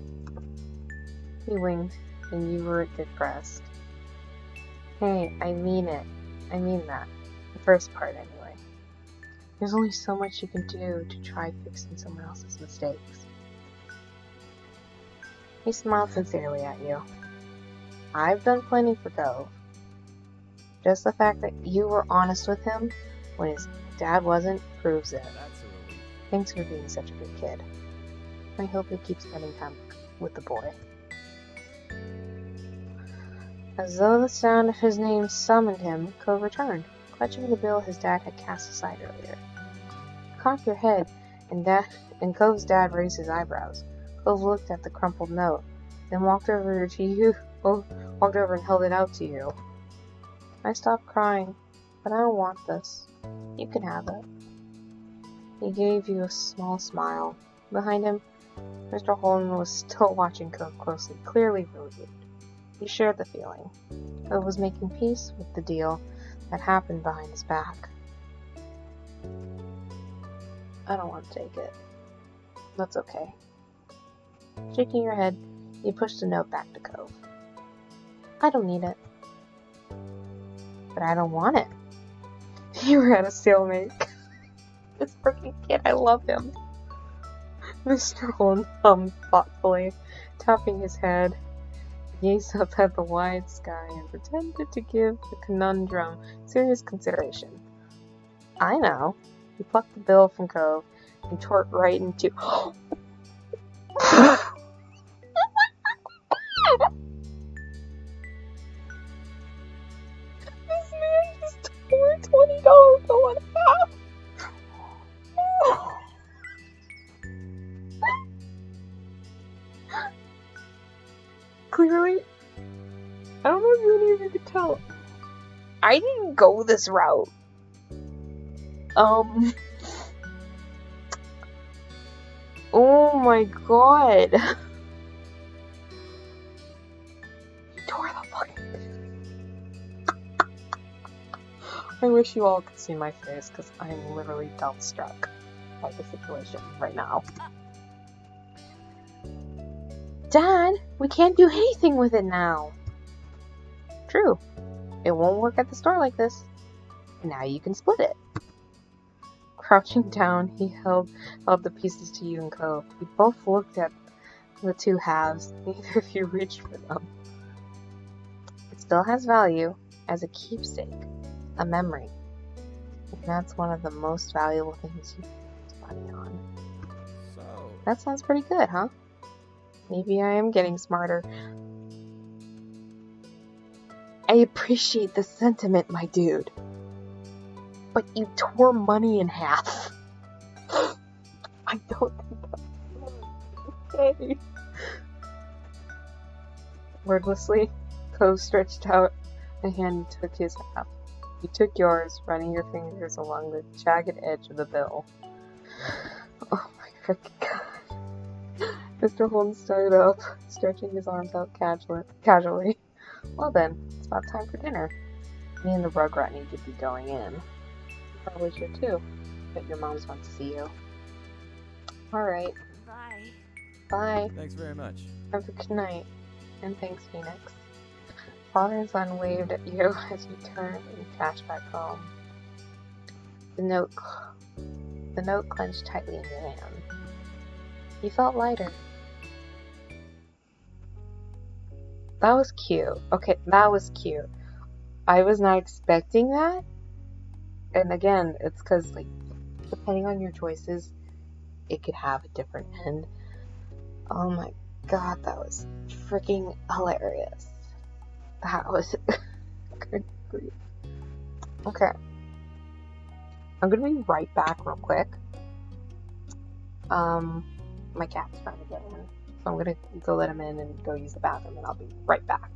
He winked, and you were depressed. Hey, I mean it. I mean that. The first part, anyway. There's only so much you can do to try fixing someone else's mistakes. He smiled sincerely at you. I've done plenty for Cove. Just the fact that you were honest with him when his dad wasn't proves it. That's a relief. Thanks for being such a good kid. I hope you keep spending time with the boy. As though the sound of his name summoned him, Cove returned, clutching the bill his dad had cast aside earlier. Cock your head, and Cove's dad raised his eyebrows. Cove looked at the crumpled note, then walked over and held it out to you. I stopped crying, but I don't want this. You can have it. He gave you a small smile. Behind him, Mr. Holden was still watching Cove closely, clearly relieved. He shared the feeling. Cove was making peace with the deal that happened behind his back. I don't want to take it. That's okay. Shaking your head, you pushed the note back to Cove. I don't need it. But I don't want it. You were at a stalemate. This freaking kid, I love him. Mr. Holden hummed thoughtfully, tapping his head. He gazed up at the wide sky and pretended to give the conundrum serious consideration. I know. He plucked the bill from Cove and tore it right into... This man just tore a $20 bill in half! Clearly, I don't know if any of you could tell. I didn't go this route. Oh my god. He tore the fucking... I wish you all could see my face, because I'm literally dumbstruck by the situation right now. Dad, we can't do anything with it now. True. It won't work at the store like this. Now you can split it. Crouching down, he held the pieces to you and Cove. You both looked at the two halves. Neither of you reached for them. It still has value as a keepsake, a memory. And that's one of the most valuable things you can spend money on. So... That sounds pretty good, huh? Maybe I am getting smarter. I appreciate the sentiment, my dude. But you tore money in half. I don't think that's okay. Wordlessly, Cove stretched out a hand and took his half. You took yours, running your fingers along the jagged edge of the bill. Oh my freaking god. Mr. Holden started up, stretching his arms out casually. Well then, it's about time for dinner. Me and the Rugrat need to be going in. Probably should too, but your moms want to see you. Alright. Bye. Bye. Thanks very much. Have a good night. And thanks, Phoenix. Father and son waved at you as you turned and dashed back home. The note clenched tightly in your hand. You felt lighter. That was cute. Okay, that was cute. I was not expecting that. And again, it's because, like, depending on your choices, it could have a different end. Oh my god, that was freaking hilarious. That was good grief. Okay. I'm gonna be right back real quick. My cat's trying to get in. So I'm gonna go let him in and go use the bathroom, and I'll be right back.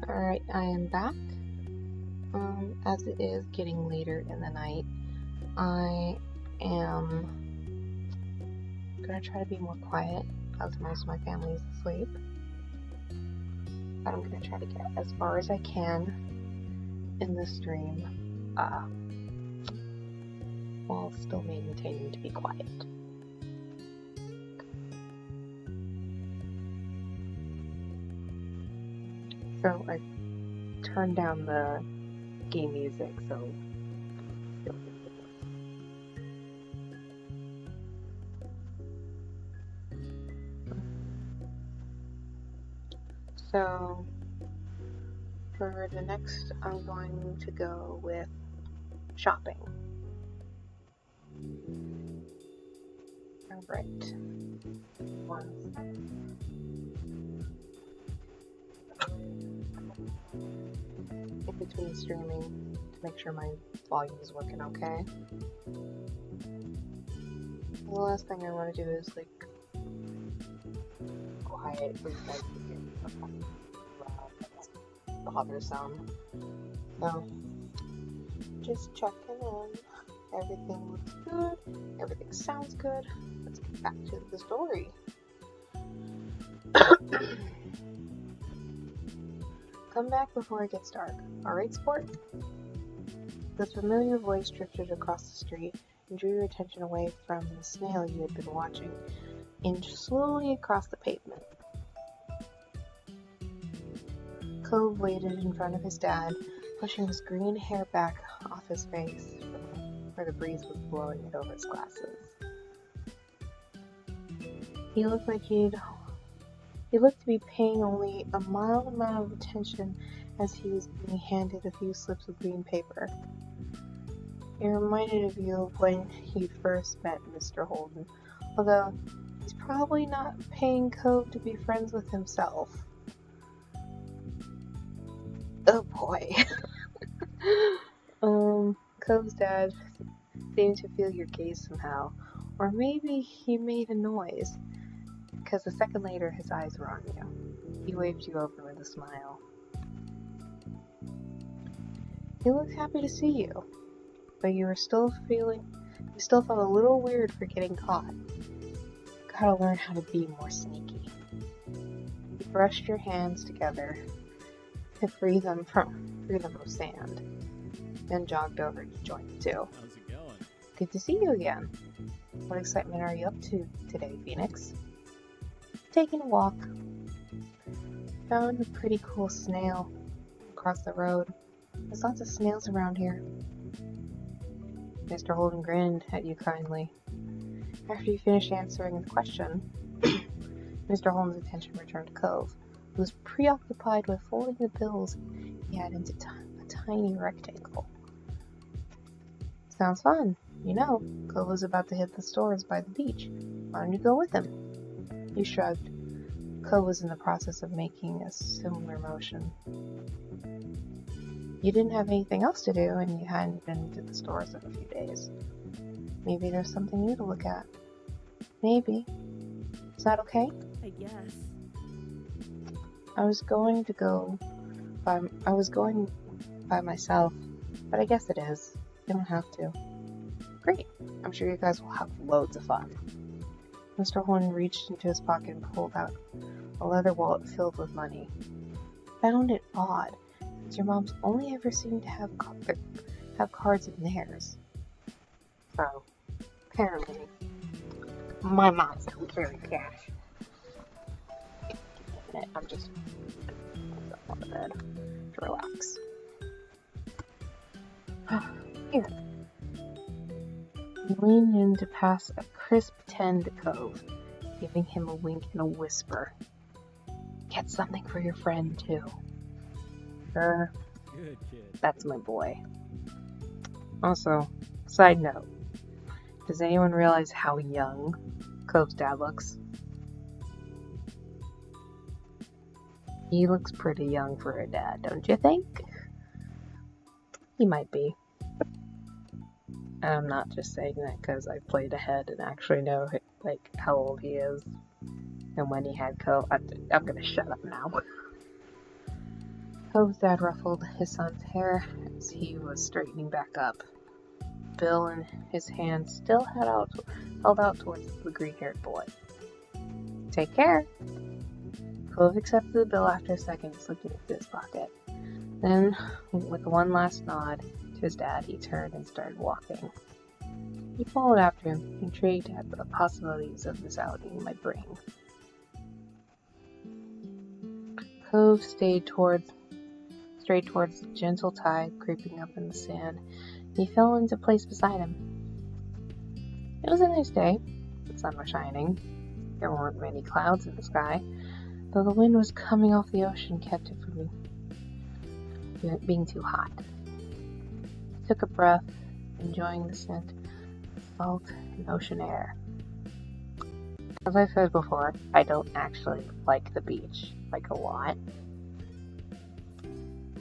Alright, I am back. As it is getting later in the night, I am gonna try to be more quiet as most of my family is asleep. But I'm gonna try to get as far as I can in the stream while still maintaining to be quiet. So I turned down the game music, so so for the next, I'm going to go with shopping. Alright. One second. In between streaming to make sure my volume is working okay. The last thing I want to do is like quiet for you guys to hear bothersome. So just checking in. Everything looks good. Everything sounds good. Let's get back to the story. Come back before it gets dark. Alright, sport? The familiar voice drifted across the street and drew your attention away from the snail you had been watching, inched slowly across the pavement. Cove waited in front of his dad, pushing his green hair back off his face where the breeze was blowing it over his glasses. He looked to be paying only a mild amount of attention as he was being handed a few slips of green paper. It reminded of you of when you first met Mr. Holden, although he's probably not paying Cove to be friends with himself. Oh boy. Cove's dad seemed to feel your gaze somehow, or maybe he made a noise, because a second later his eyes were on you. He waved you over with a smile. He looked happy to see you, but you still felt a little weird for getting caught. Gotta learn how to be more sneaky. You brushed your hands together to free them from sand, then jogged over to join the two. How's it going? Good to see you again. What excitement are you up to today, Phoenix? Taking a walk. Found a pretty cool snail across the road. There's lots of snails around here. Mr. Holden grinned at you kindly. After you finished answering the question, Mr. Holden's attention returned to Cove, who was preoccupied with folding the bills he had into a tiny rectangle. Sounds fun. You know, Cove was about to hit the stores by the beach. Why don't you go with him? You shrugged. Cove was in the process of making a similar motion. You didn't have anything else to do, and you hadn't been to the stores in a few days. Maybe there's something new to look at. Maybe. Is that okay? I guess. I was going by myself, but I guess it is. You don't have to. Great. I'm sure you guys will have loads of fun. Mr. Holden reached into his pocket and pulled out a leather wallet filled with money. Found it odd, as your mom's only ever seemed to have cards in theirs. So, apparently, my mom's don't carry cash. I'm just on the bed to relax. Here. You leaned in to pass a crisp 10 to Cove, giving him a wink and a whisper. Get something for your friend, too. Good kid. That's my boy. Also, side note, does anyone realize how young Cove's dad looks? He looks pretty young for a dad, don't you think? He might be. And I'm not just saying that because I played ahead and actually know like how old he is and when he had Cove. I'm gonna shut up now. Cove's dad ruffled his son's hair as he was straightening back up. Bill and his hand still held out towards the green-haired boy. Take care. Cove accepted the bill after a second, slipping into his pocket. Then, with one last nod to his dad, he turned and started walking. He followed after him, intrigued at the possibilities of this outing might bring. Cove strayed towards the gentle tide creeping up in the sand. He fell into place beside him. It was a nice day. The sun was shining. There weren't many clouds in the sky, though the wind was coming off the ocean kept it from being too hot. He took a breath, enjoying the scent of salt and ocean air. As I said before, I don't actually like the beach, like a lot.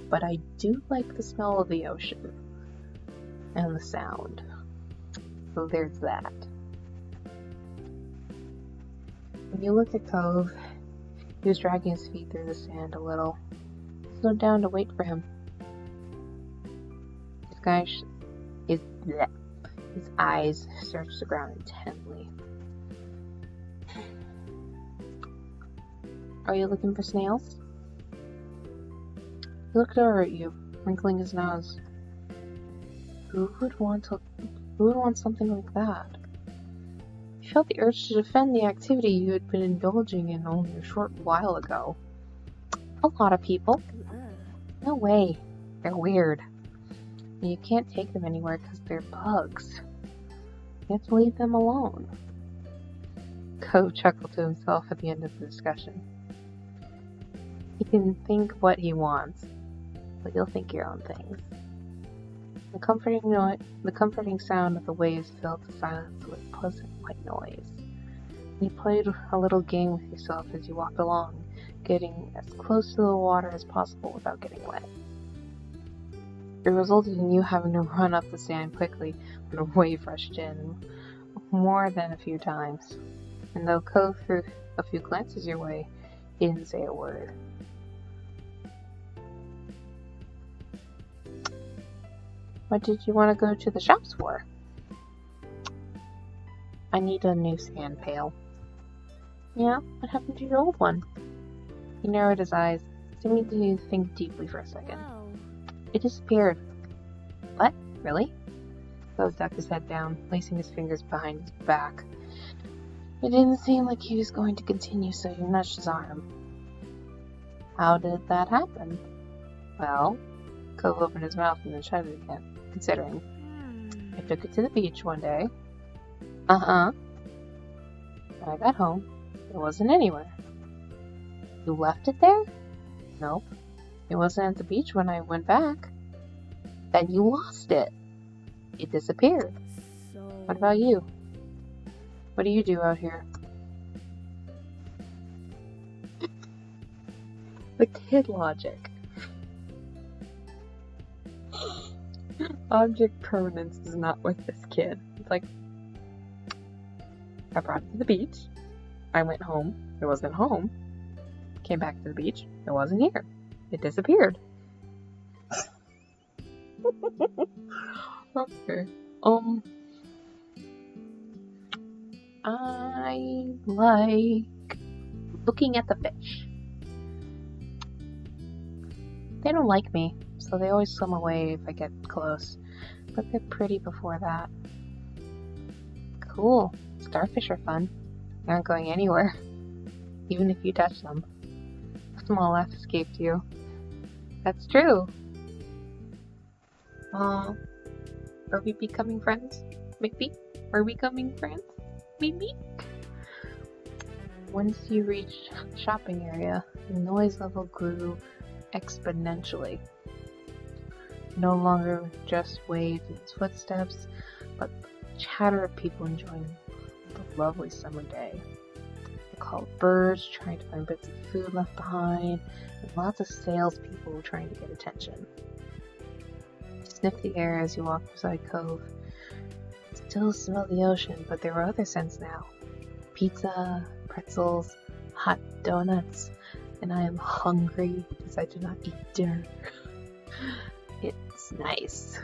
But I do like the smell of the ocean and the sound. So there's that. When you looked at Cove, he was dragging his feet through the sand a little. He slowed down to wait for him. His eyes searched the ground intently. Are you looking for snails? He looked over at you, wrinkling his nose. Who would want something like that? You felt the urge to defend the activity you had been indulging in only a short while ago. A lot of people. No way. They're weird. And you can't take them anywhere because they're bugs. You have to leave them alone. Cove chuckled to himself at the end of the discussion. He can think what he wants, but you'll think your own things. The comforting sound of the waves filled the silence with pleasant white noise. And you played a little game with yourself as you walked along, getting as close to the water as possible without getting wet. It resulted in you having to run up the sand quickly when a wave rushed in, more than a few times. And though Cove threw a few glances your way, he didn't say a word. What did you want to go to the shops for? I need a new sand pail. Yeah, what happened to your old one? He narrowed his eyes, seeming to think deeply for a second. Oh. It disappeared. What? Really? Cove ducked his head down, placing his fingers behind his back. It didn't seem like he was going to continue, so you nudged his arm. How did that happen? Well, Cove opened his mouth and then shut it again, considering. I took it to the beach one day. When I got home, it wasn't anywhere. You left it there? Nope. It wasn't at the beach when I went back. Then you lost it. It disappeared. So... What about you? What do you do out here? The kid logic. Object permanence is not with this kid. It's like, I brought it to the beach. I went home. It wasn't home. Came back to the beach. It wasn't here. It disappeared. Okay. I like looking at the fish. They don't like me, so they always swim away if I get close. But they're pretty before that. Cool. Starfish are fun. They aren't going anywhere, even if you touch them. A small laugh escaped you. That's true. Are we becoming friends? Maybe? Are we becoming friends? Maybe? Once you reached the shopping area, the noise level grew exponentially. No longer just waves and footsteps, but chatter of people enjoying the lovely summer day. They called birds trying to find bits of food left behind, and lots of salespeople trying to get attention. You sniffed the air as you walked beside Cove. Still smelled the ocean, but there were other scents now. Pizza, pretzels, hot donuts, and I am hungry because I do not eat dinner. It's nice.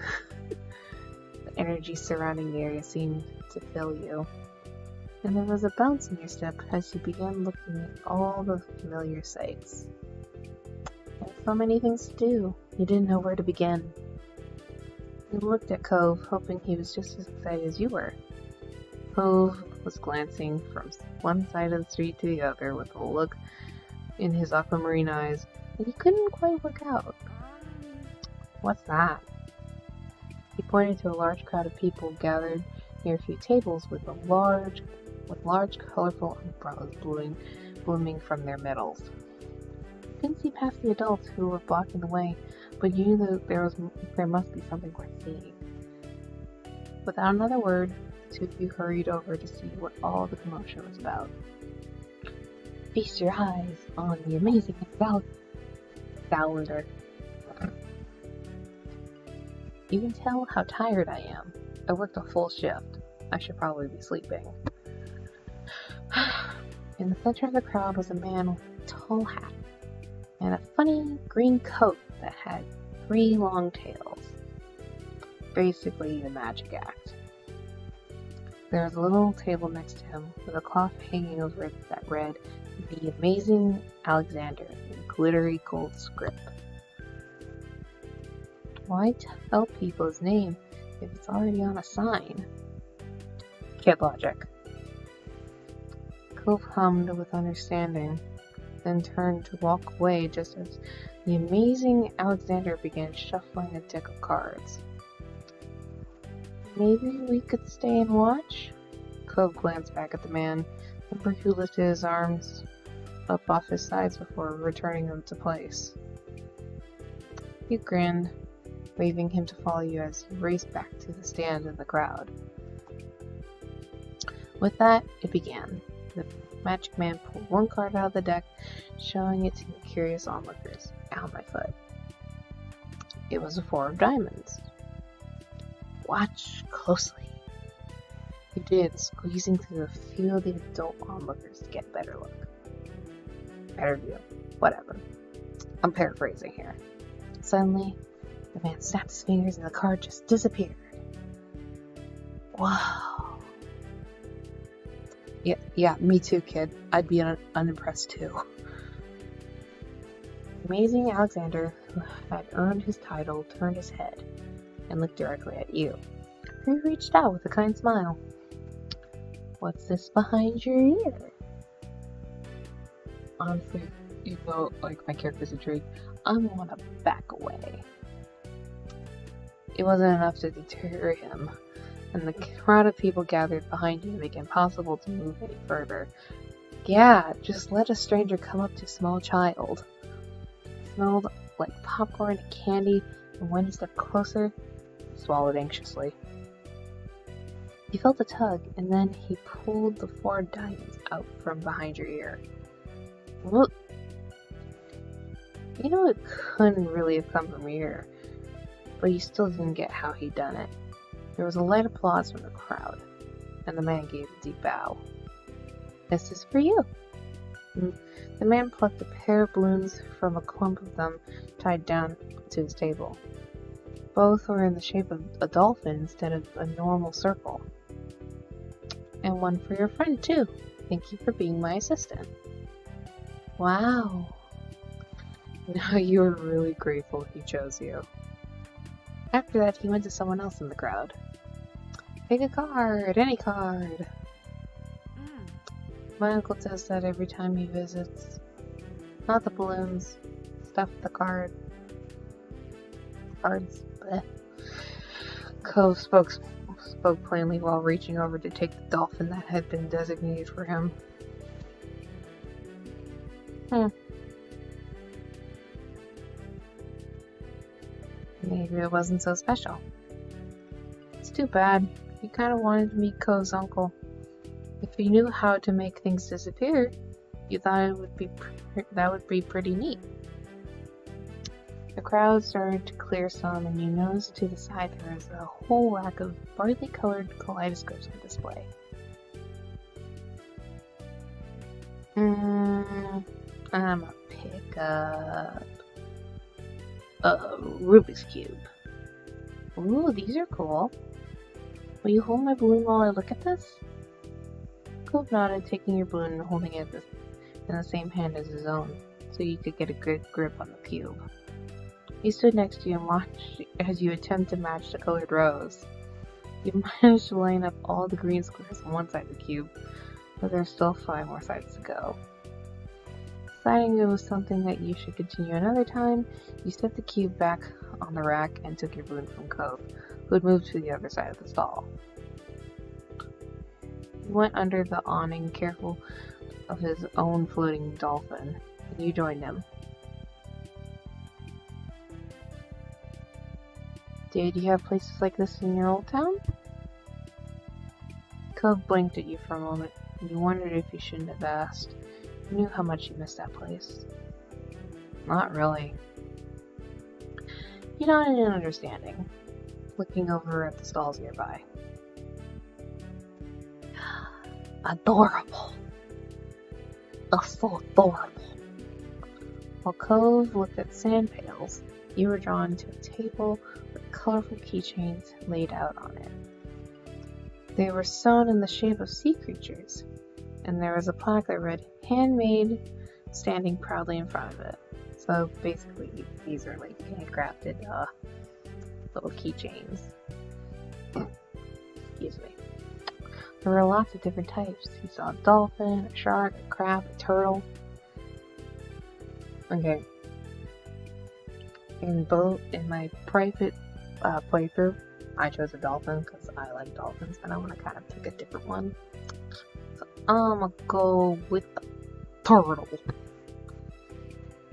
The energy surrounding the area seemed to fill you. And there was a bounce in your step as you began looking at all the familiar sights. There were so many things to do, you didn't know where to begin. You looked at Cove, hoping he was just as excited as you were. Cove was glancing from one side of the street to the other with a look in his aquamarine eyes that he couldn't quite work out. What's that? He pointed to a large crowd of people gathered near a few tables with large, colorful umbrellas blooming from their middles. He couldn't see past the adults who were blocking the way, but he knew that there must be something worth seeing. Without another word, the two of you hurried over to see what all the commotion was about. Feast your eyes on the amazing Valor. You can tell how tired I am. I worked a full shift. I should probably be sleeping. In the center of the crowd was a man with a tall hat and a funny green coat that had 3 long tails. Basically, the magic act. There was a little table next to him with a cloth hanging over it that read, "The Amazing Alexander," in glittery gold script. Why tell people his name if it's already on a sign? Kid logic. Cove hummed with understanding, then turned to walk away just as the amazing Alexander began shuffling a deck of cards. Maybe we could stay and watch? Cove glanced back at the man, who lifted his arms up off his sides before returning them to place. You grinned, waving him to follow you as you raced back to the stand in the crowd. With that, it began. The magic man pulled one card out of the deck, showing it to the curious onlookers. Ow, my foot. It was a 4 of diamonds. Watch closely. He did, squeezing through a few of the adult onlookers to get a better look. Better view. Whatever. I'm paraphrasing here. Suddenly, the man snapped his fingers and the card just disappeared. Wow. Yeah, me too, kid. I'd be unimpressed too. Amazing Alexander, who had earned his title, turned his head and looked directly at you. He reached out with a kind smile. What's this behind your ear? Honestly, even though my character's intrigued, I want to back away. It wasn't enough to deter him, and the crowd of people gathered behind you make it impossible to move any further. Yeah, just let a stranger come up to a small child. It smelled like popcorn and candy, and when he stepped closer, he swallowed anxiously. You felt a tug, and then he pulled the 4 diamonds out from behind your ear. Look! You know it couldn't really have come from here, but you still didn't get how he'd done it. There was a light applause from the crowd, and the man gave a deep bow. This is for you. The man plucked a pair of balloons from a clump of them tied down to his table. Both were in the shape of a dolphin instead of a normal circle. And one for your friend, too. Thank you for being my assistant. Wow. Now you are really grateful he chose you. After that, he went to someone else in the crowd. Pick a card, any card. My uncle does that every time he visits. Not the balloons, stuff the cards. Bleh. Cove spoke plainly while reaching over to take the dolphin that had been designated for him. Maybe it wasn't so special. It's too bad. He kind of wanted to meet Cove's uncle. If he knew how to make things disappear, you thought that would be pretty neat. The crowd started to clear some, and you noticed to the side there was a whole rack of brightly colored kaleidoscopes on display. I'm gonna pick up a Rubik's Cube. Ooh, these are cool. Will you hold my balloon while I look at this? Cove nodded, taking your balloon and holding it in the same hand as his own, so you could get a good grip on the cube. He stood next to you and watched as you attempt to match the colored rows. You managed to line up all the green squares on one side of the cube, but there's still 5 more sides to go. Deciding it was something that you should continue another time, you set the cube back on the rack and took your boon from Cove, who had moved to the other side of the stall. He went under the awning, careful of his own floating dolphin, and you joined him. Did you have places like this in your old town? Cove blinked at you for a moment, and you wondered if you shouldn't have asked. You knew how much you missed that place. Not really. He nodded in understanding, looking over at the stalls nearby. Adorable. Oh, so adorable. While Cove looked at sand pails, you were drawn to a table with colorful keychains laid out on it. They were sewn in the shape of sea creatures, and there was a plaque that read, "Handmade," standing proudly in front of it. So basically, these are like handcrafted little keychains. Excuse me. There were lots of different types. You saw a dolphin, a shark, a crab, a turtle. Okay. In my private playthrough, I chose a dolphin because I like dolphins and I want to kind of pick a different one. So I'm gonna go with the turtle.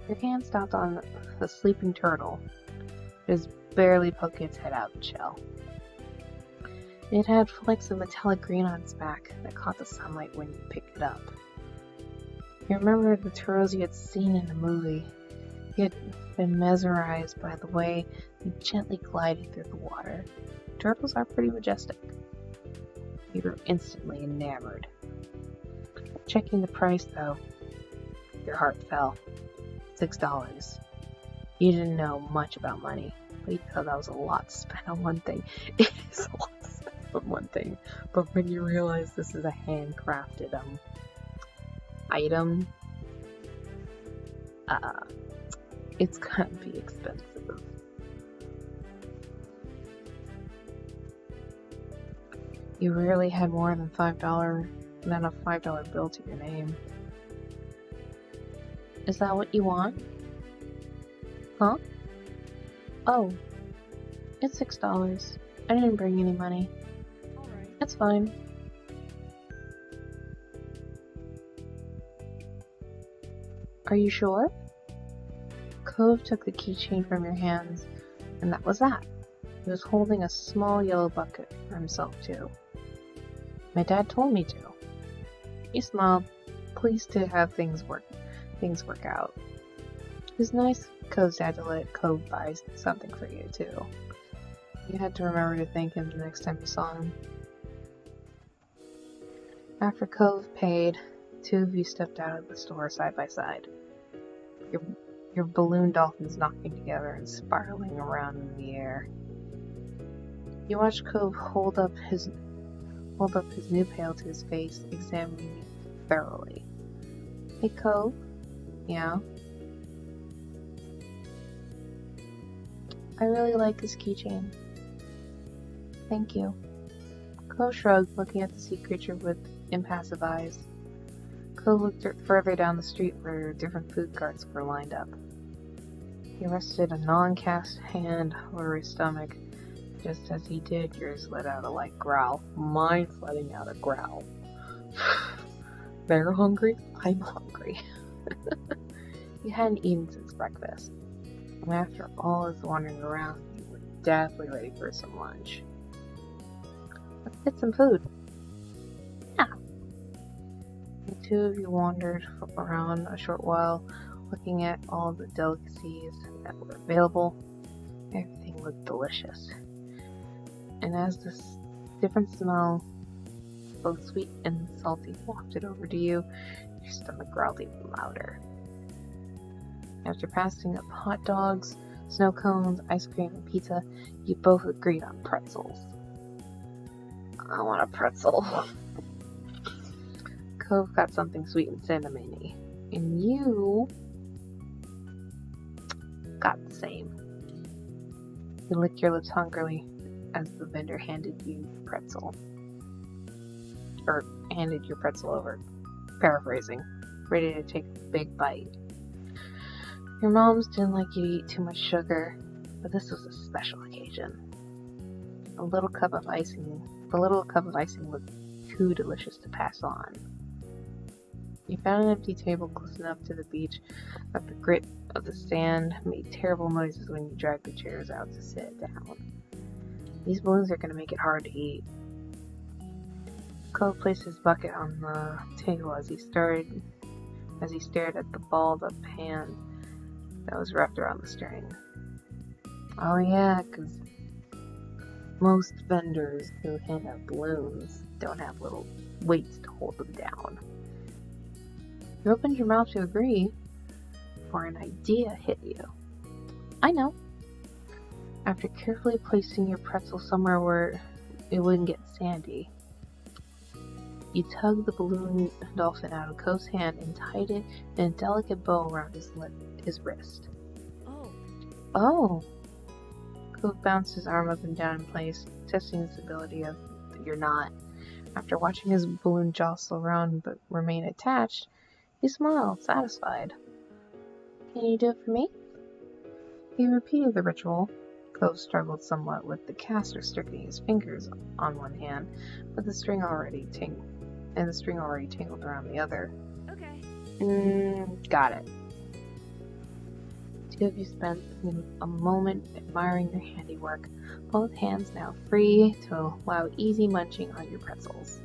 Your hand stopped on the sleeping turtle. It was barely poking its head out of the shell. It had flecks of metallic green on its back that caught the sunlight when you picked it up. You remembered the turtles you had seen in the movie. You had been mesmerized by the way they gently glided through the water. Turtles are pretty majestic. You were instantly enamored. Checking the price, though, your heart fell. $6. You didn't know much about money, but you thought that was a lot to spend on one thing. It is a lot to spend on one thing, but when you realize this is a handcrafted item, it's gonna be expensive. You rarely had more than a $5 bill to your name. Is that what you want? Huh? Oh, it's $6. I didn't bring any money. Alright. That's fine. Are you sure? Cove took the keychain from your hands, and that was that. He was holding a small yellow bucket for himself, too. My dad told me to. He smiled, pleased to have things work out. It was nice Cove's dad to let Cove buy something for you, too. You had to remember to thank him the next time you saw him. After Cove paid, two of you stepped out of the store side by side. Your balloon dolphins knocking together and spiraling around in the air. You watched Cove hold up his new pail to his face, examining it thoroughly. Hey, Cove? Yeah? I really like this keychain. Thank you. Cove shrugged, looking at the sea creature with impassive eyes. Cove looked further down the street where different food carts were lined up. He rested a non-cast hand over his stomach. Just as he did, yours let out a light growl. Mine's letting out a growl. They're hungry? I'm hungry. You hadn't eaten since breakfast. And after all this wandering around, you were definitely ready for some lunch. Let's get some food. Yeah. The two of you wandered around a short while, looking at all the delicacies that were available. Everything looked delicious. And as this different smell, both sweet and salty, wafted over to you, your stomach growled even louder. After passing up hot dogs, snow cones, ice cream, and pizza, you both agreed on pretzels. I want a pretzel. Cove got something sweet and cinnamony, and you got the same. You licked your lips hungrily as the vendor handed you the pretzel. Or handed your pretzel over. Paraphrasing. Ready to take a big bite. Your moms didn't like you to eat too much sugar, but this was a special occasion. The little cup of icing was too delicious to pass on. You found an empty table close enough to the beach that the grit of the sand made terrible noises when you dragged the chairs out to sit down. These balloons are going to make it hard to eat. Cove placed his bucket on the table as he stared at the balled up hand that was wrapped around the string. Oh yeah, because most vendors who hand out balloons don't have little weights to hold them down. You opened your mouth to agree before an idea hit you. I know. After carefully placing your pretzel somewhere where it wouldn't get sandy, you tugged the balloon dolphin out of Cove's hand and tied it in a delicate bow around his wrist. Oh! Cove bounced his arm up and down in place, testing the stability of your knot. After watching his balloon jostle around but remain attached, he smiled, satisfied. Can you do it for me? He repeated the ritual. Cove struggled somewhat with the cast restricting his fingers on one hand, but the string already tangled around the other. Okay. Got it. Two of you spent a moment admiring your handiwork, both hands now free to allow easy munching on your pretzels.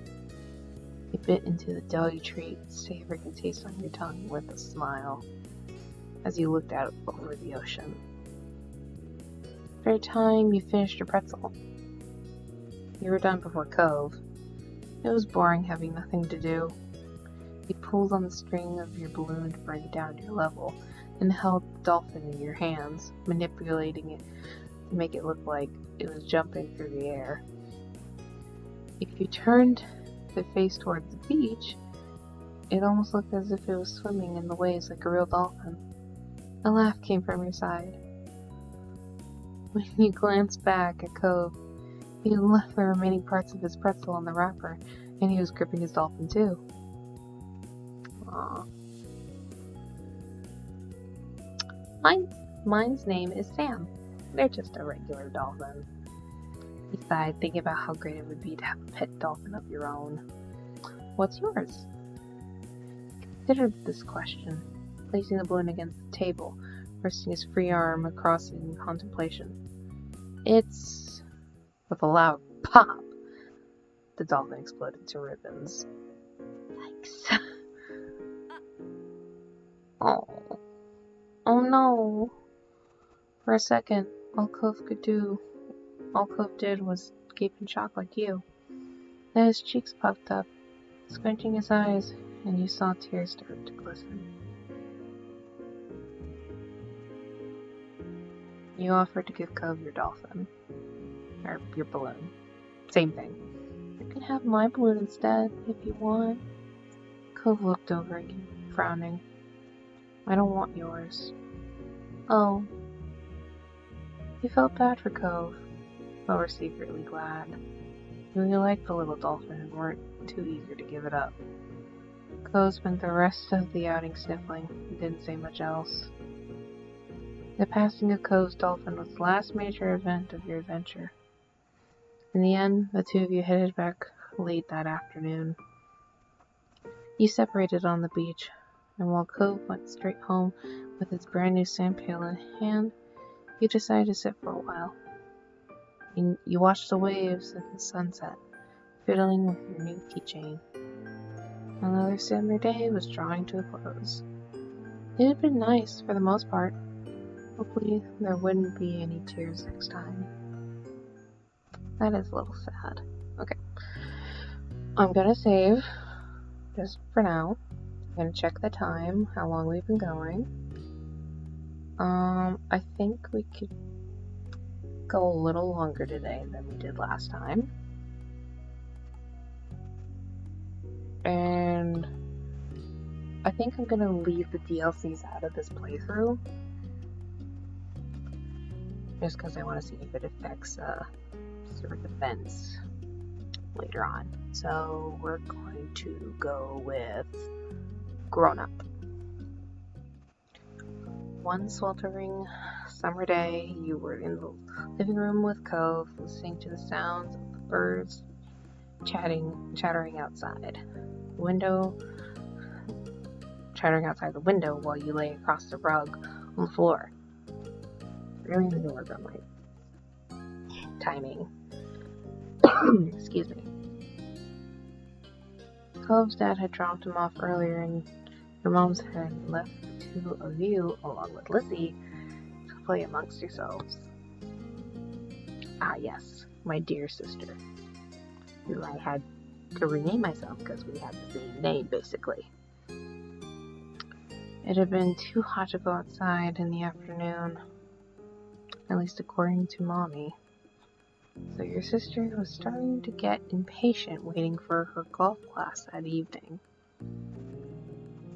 You bit into the doughy treat, savoring the taste on your tongue with a smile as you looked out over the ocean. After a time, you finished your pretzel. You were done before Cove. It was boring having nothing to do. You pulled on the string of your balloon to bring it down to your level, and held the dolphin in your hands, manipulating it to make it look like it was jumping through the air. If you turned the face towards the beach, it almost looked as if it was swimming in the waves like a real dolphin. A laugh came from your side. When you glanced back at Cove, he had left the remaining parts of his pretzel on the wrapper, and he was gripping his dolphin too. Aww. Mine's name is Sam. They're just a regular dolphin. He sighed, thinking about how great it would be to have a pet dolphin of your own. What's yours? He considered this question, placing the balloon against the table, resting his free arm across it in contemplation. It's... With a loud pop, the dolphin exploded to ribbons. Yikes. Oh. Oh no. For a second, all Cove did was gape in shock like you. Then his cheeks puffed up, squinting his eyes, and you saw tears start to glisten. You offered to give Cove your dolphin. Or your balloon. Same thing. You can have my balloon instead, if you want. Cove looked over at you, frowning. I don't want yours. Oh. You felt bad for Cove, but were secretly glad. You really liked the little dolphin and weren't too eager to give it up. Cove spent the rest of the outing sniffling and didn't say much else. The passing of Cove's dolphin was the last major event of your adventure. In the end, the two of you headed back late that afternoon. You separated on the beach, and while Cove went straight home with his brand new sand pail in hand, you decided to sit for a while. You watched the waves and the sunset, fiddling with your new keychain. Another summer day was drawing to a close. It had been nice for the most part. Hopefully there wouldn't be any tears next time. That is a little sad. Okay. I'm gonna save, just for now. I'm gonna check the time, how long we've been going. I think we could go a little longer today than we did last time. And I think I'm gonna leave the DLCs out of this playthrough. Just because I want to see if it affects sort of events later on. So we're going to go with Grown Up. One sweltering summer day, you were in the living room with Cove, listening to the sounds of the birds chattering outside the window while you lay across the rug on the floor. Really need to work on my timing. Excuse me. Cove's dad had dropped him off earlier, and your moms had left the two of you, along with Lizzie, to play amongst yourselves. Ah, yes, my dear sister, who I had to rename myself because we had the same name, basically. It had been too hot to go outside in the afternoon, at least according to Mommy. So your sister was starting to get impatient waiting for her golf class that evening.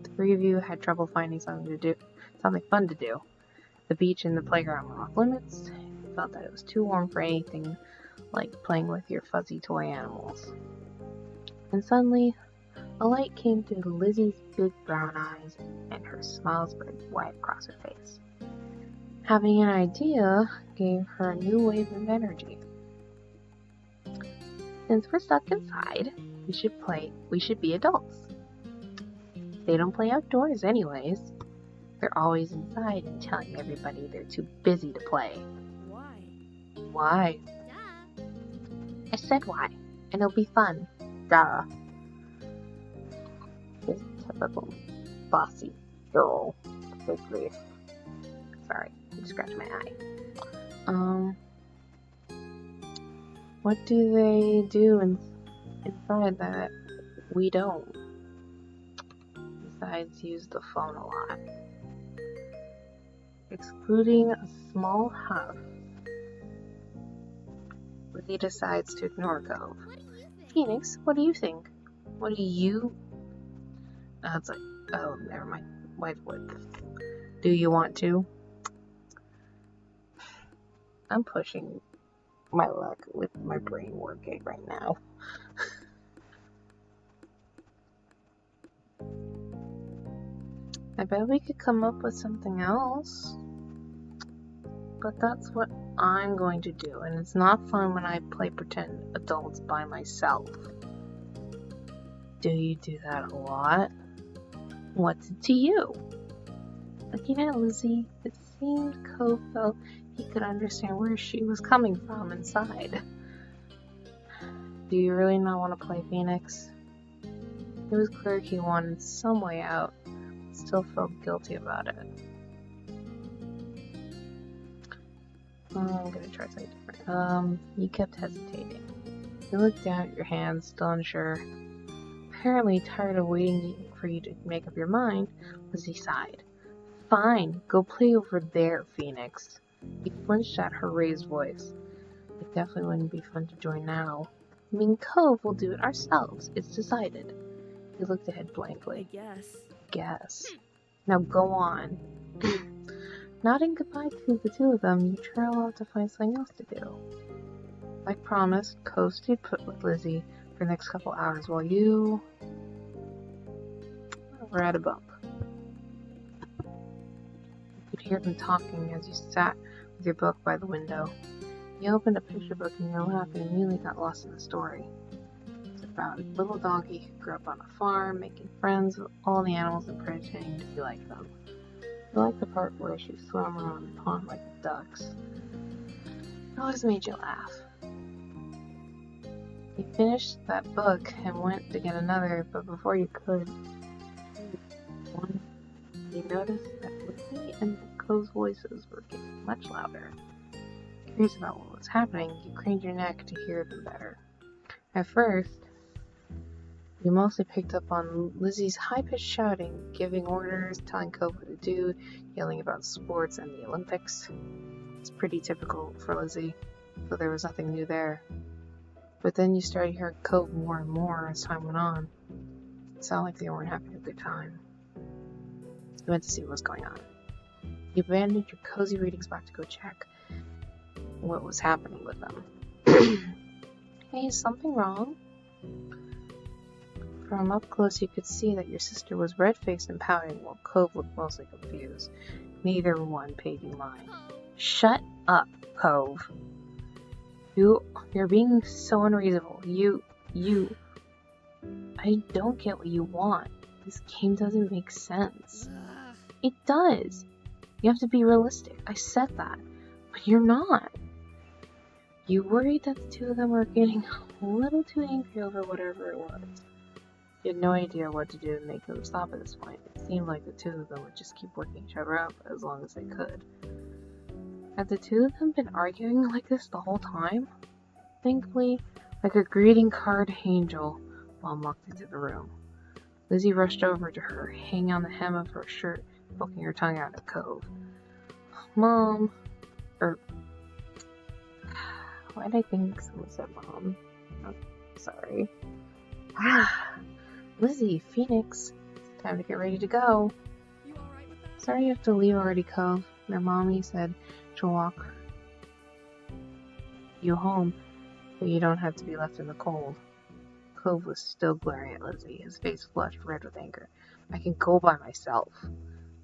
The three of you had trouble finding something fun to do. The beach and the playground were off limits. You felt that it was too warm for anything like playing with your fuzzy toy animals. And suddenly, a light came through Lizzie's big brown eyes, and her smile spread wide across her face. Having an idea gave her a new wave of energy. Since we're stuck inside, we should be adults. They don't play outdoors anyways. They're always inside and telling everybody they're too busy to play. Why? Why? Duh. I said why, and it'll be fun. Duh. This typical bossy girl. Good grief. Sorry, I scratched my eye. What do they do inside that we don't? Besides use the phone a lot. Excluding a small huff, Lizzie decides to ignore Cove. What do you think? Phoenix, what do you think? What do you... it's like, oh, never mind. Wife would. Do you want to? I'm pushing my luck with my brain working right now. I bet we could come up with something else. But that's what I'm going to do, and it's not fun when I play pretend adults by myself. Do you do that a lot? What's it to you? Looking at Lizzie, it seemed Cove felt he could understand where she was coming from inside. Do you really not want to play, Phoenix? It was clear he wanted some way out, but still felt guilty about it. I'm gonna try something different. You kept hesitating. You looked down at your hands, still unsure. Apparently tired of waiting for you to make up your mind, Lizzie sighed. Fine, go play over there, Phoenix. He flinched at her raised voice. It definitely wouldn't be fun to join now. Me and Cove will do it ourselves. It's decided. He looked ahead blankly. I Guess. Now go on. Nodding goodbye to the two of them, you trail off to find something else to do. Like promised, Cove stayed put with Lizzie for the next couple hours while you were at a bump. You could hear them talking as you sat with your book by the window. You opened a picture book in your lap and immediately got lost in the story. It's about a little doggy who grew up on a farm, making friends with all the animals and pretending to be like them. I like the part where she swam around the pond like the ducks. It always made you laugh. You finished that book and went to get another, but before you could, you noticed that Lizzie and Cove's voices were getting much louder. Curious about what was happening, you craned your neck to hear them better. At first, you mostly picked up on Lizzie's high-pitched shouting, giving orders, telling Cove what to do, yelling about sports and the Olympics. It's pretty typical for Lizzie, so there was nothing new there. But then you started hearing Cove more and more as time went on. It sounded like they weren't having a good time. You went to see what was going on. You abandoned your cozy readings back to go check what was happening with them. Hey, is something wrong? From up close, you could see that your sister was red-faced and pouting, while Cove looked mostly confused. Neither one paid you mind. Oh. Shut up, Cove. You're being so unreasonable. I don't get what you want. This game doesn't make sense. Ugh. It does. You have to be realistic. I said that. But you're not. You worried that the two of them were getting a little too angry over whatever it was. You had no idea what to do to make them stop at this point. It seemed like the two of them would just keep working each other up as long as they could. Had the two of them been arguing like this the whole time? Thankfully, like a greeting card angel, Mom walked into the room. Lizzie rushed over to her, hanging on the hem of her shirt, poking her tongue out at Cove. Mom, why did I think someone said Mom? Oh, sorry. Lizzie, Phoenix, it's time to get ready to go. You alright with that? Sorry you have to leave already, Cove. Their mommy said she'll walk you home, but you don't have to be left in the cold. Cove was still glaring at Lizzie, his face flushed red with anger. I can go by myself.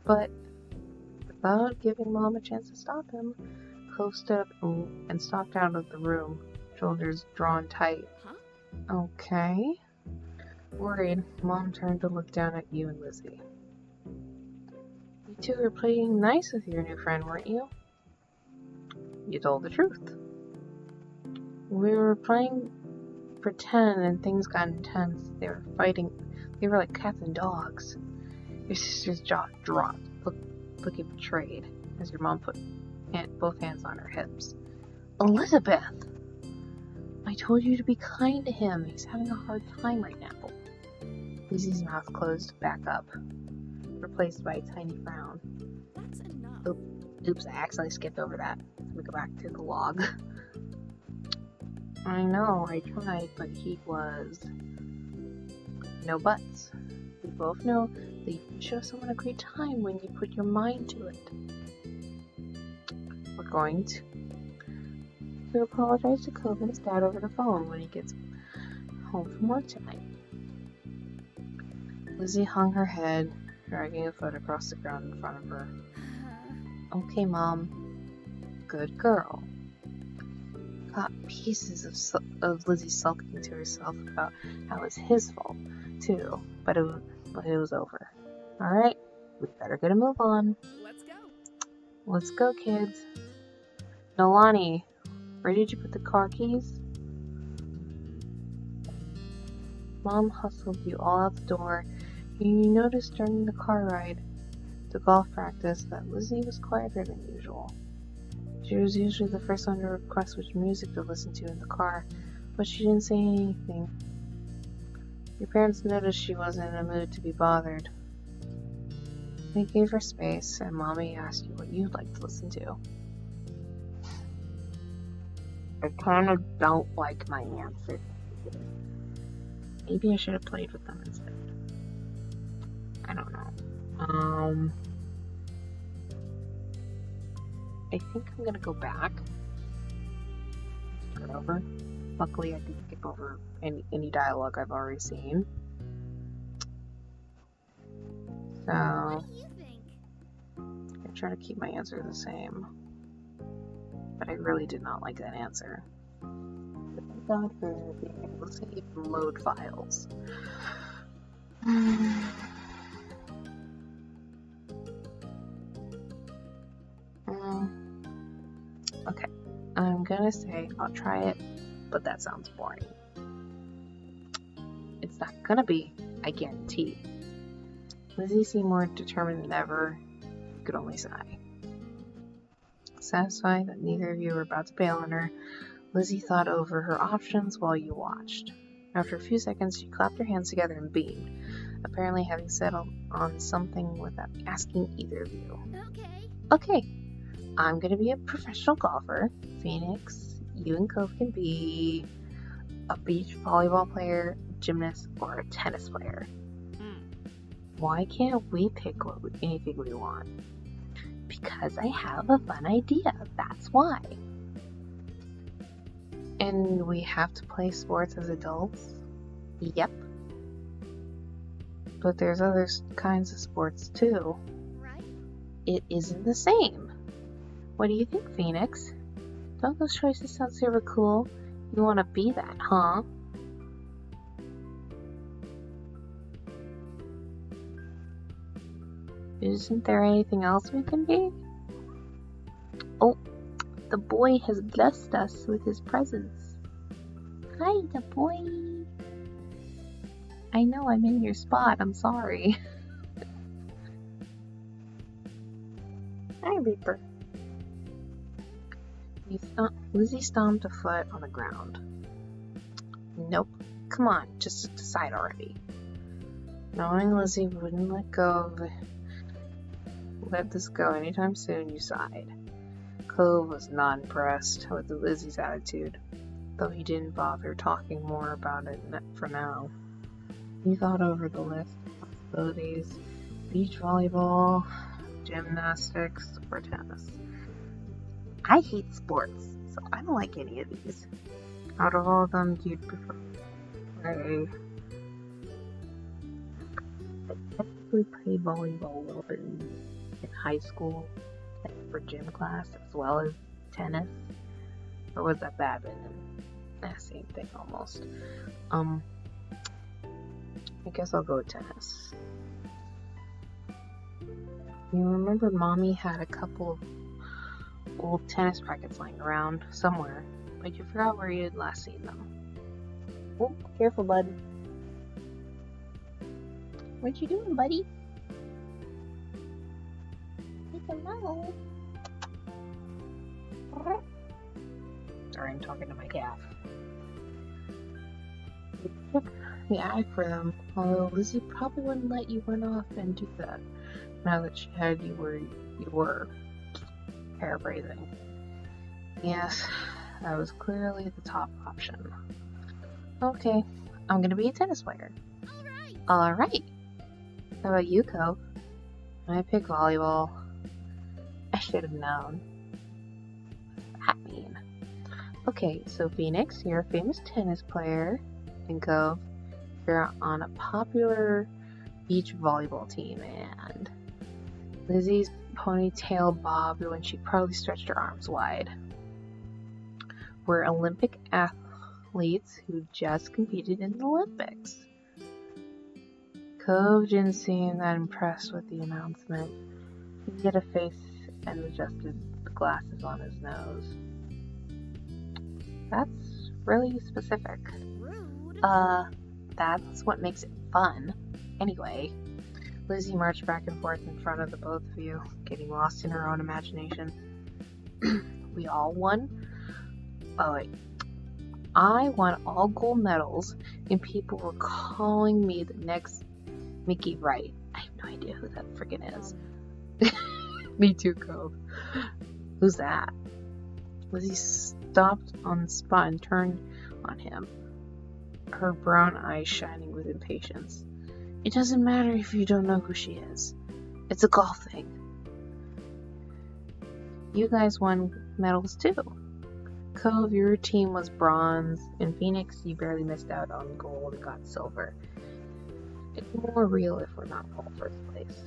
But without giving Mom a chance to stop him, Cove stood up and stalked out of the room, shoulders drawn tight. Huh? Okay. Worried, Mom turned to look down at you and Lizzie. You two were playing nice with your new friend, weren't you? You told the truth. We were playing pretend and things got intense. They were fighting. They were like cats and dogs. Your sister's jaw dropped, looking betrayed, as your mom put both hands on her hips. Elizabeth! I told you to be kind to him. He's having a hard time right now. Lizzie's mouth closed back up, replaced by a tiny frown. That's enough. Oops, I accidentally skipped over that. Let me go back to the log. I know, I tried, but he was... No buts. We both know that you can show someone a great time when you put your mind to it. We're going to apologize to Cove and his dad over the phone when he gets home from work tonight. Lizzie hung her head, dragging a foot across the ground in front of her. Okay, Mom. Good girl. Got pieces of Lizzie sulking to herself about how it's his fault, too, but it was over. Alright, we better get a move on. Let's go. Let's go, kids. Nolani, where did you put the car keys? Mom hustled you all out the door, and you noticed during the car ride to golf practice that Lizzie was quieter than usual. She was usually the first one to request which music to listen to in the car, but she didn't say anything. Your parents noticed she wasn't in a mood to be bothered. They gave her space, and Mommy asked you what you'd like to listen to. I kind of don't like my answer. Maybe I should have played with them instead. I don't know. I think I'm gonna go back. Start over. Luckily, I didn't skip over any dialogue I've already seen. So, What do you think? I try to keep my answer the same. But I really did not like that answer. Thank God for being able to save and load files. Okay, I'm gonna say I'll try it, but that sounds boring. It's not gonna be, I guarantee. Lizzie seemed more determined than ever. You could only sigh. Satisfied that neither of you were about to bail on her, Lizzie thought over her options while you watched. After a few seconds, she clapped her hands together and beamed, apparently having settled on something without asking either of you. Okay. Okay, I'm gonna be a professional golfer. Phoenix, you and Cove can be a beach volleyball player, gymnast, or a tennis player. Why can't we pick anything we want? Because I have a fun idea, that's why. And we have to play sports as adults? Yep. But there's other kinds of sports too. Right? it isn't the same. What do you think, Phoenix? Don't those choices sound super cool? You want to be that, huh? Isn't there anything else we can be? Oh, the boy has blessed us with his presence. Hi, the boy. I know I'm in your spot. I'm sorry. Hi, Reaper. Lizzie stomped a foot on the ground. Nope. Come on, just decide already. Knowing Lizzie wouldn't let this go anytime soon, you sighed. Cove was not impressed with Lizzie's attitude, though he didn't bother talking more about it for now. He thought over the list of possibilities: beach volleyball, gymnastics, or tennis. I hate sports, so I don't like any of these. Out of all of them, you'd prefer play. I typically played volleyball a little bit in high school for gym class, as well as tennis. Or was that badminton? Same thing almost. I guess I'll go with tennis. You remember Mommy had a couple of old tennis rackets lying around somewhere, but you forgot where you had last seen them. Oh, careful, bud. What you doing, buddy? Hello. Sorry, I'm talking to my cat. You took the eye for them, although Lizzie probably wouldn't let you run off and do that, now that she had you where you were. Paraphrasing. Yes, that was clearly the top option. Okay, I'm gonna be a tennis player. Alright. How about you, Cove? I pick volleyball. I should have known. What's that mean? Okay, so Phoenix, you're a famous tennis player. And Cove, you're on a popular beach volleyball team. And Lizzie's ponytail bobbed when she proudly stretched her arms wide. We're Olympic athletes who just competed in the Olympics. Cove didn't seem that impressed with the announcement. He hid a face and adjusted the glasses on his nose. That's really specific. Rude. That's what makes it fun. Anyway, Lizzie marched back and forth in front of the both of you, getting lost in her own imagination. We all won? Oh wait. I won all gold medals, and people were calling me the next Mickey Wright. I have no idea who that friggin' is. Me too, Cove. Who's that? Lizzie stopped on the spot and turned on him, her brown eyes shining with impatience. It doesn't matter if you don't know who she is. It's a golf thing. You guys won medals too. Cove, your team was bronze. In Phoenix, you barely missed out on gold and got silver. It's more real if we're not all first place.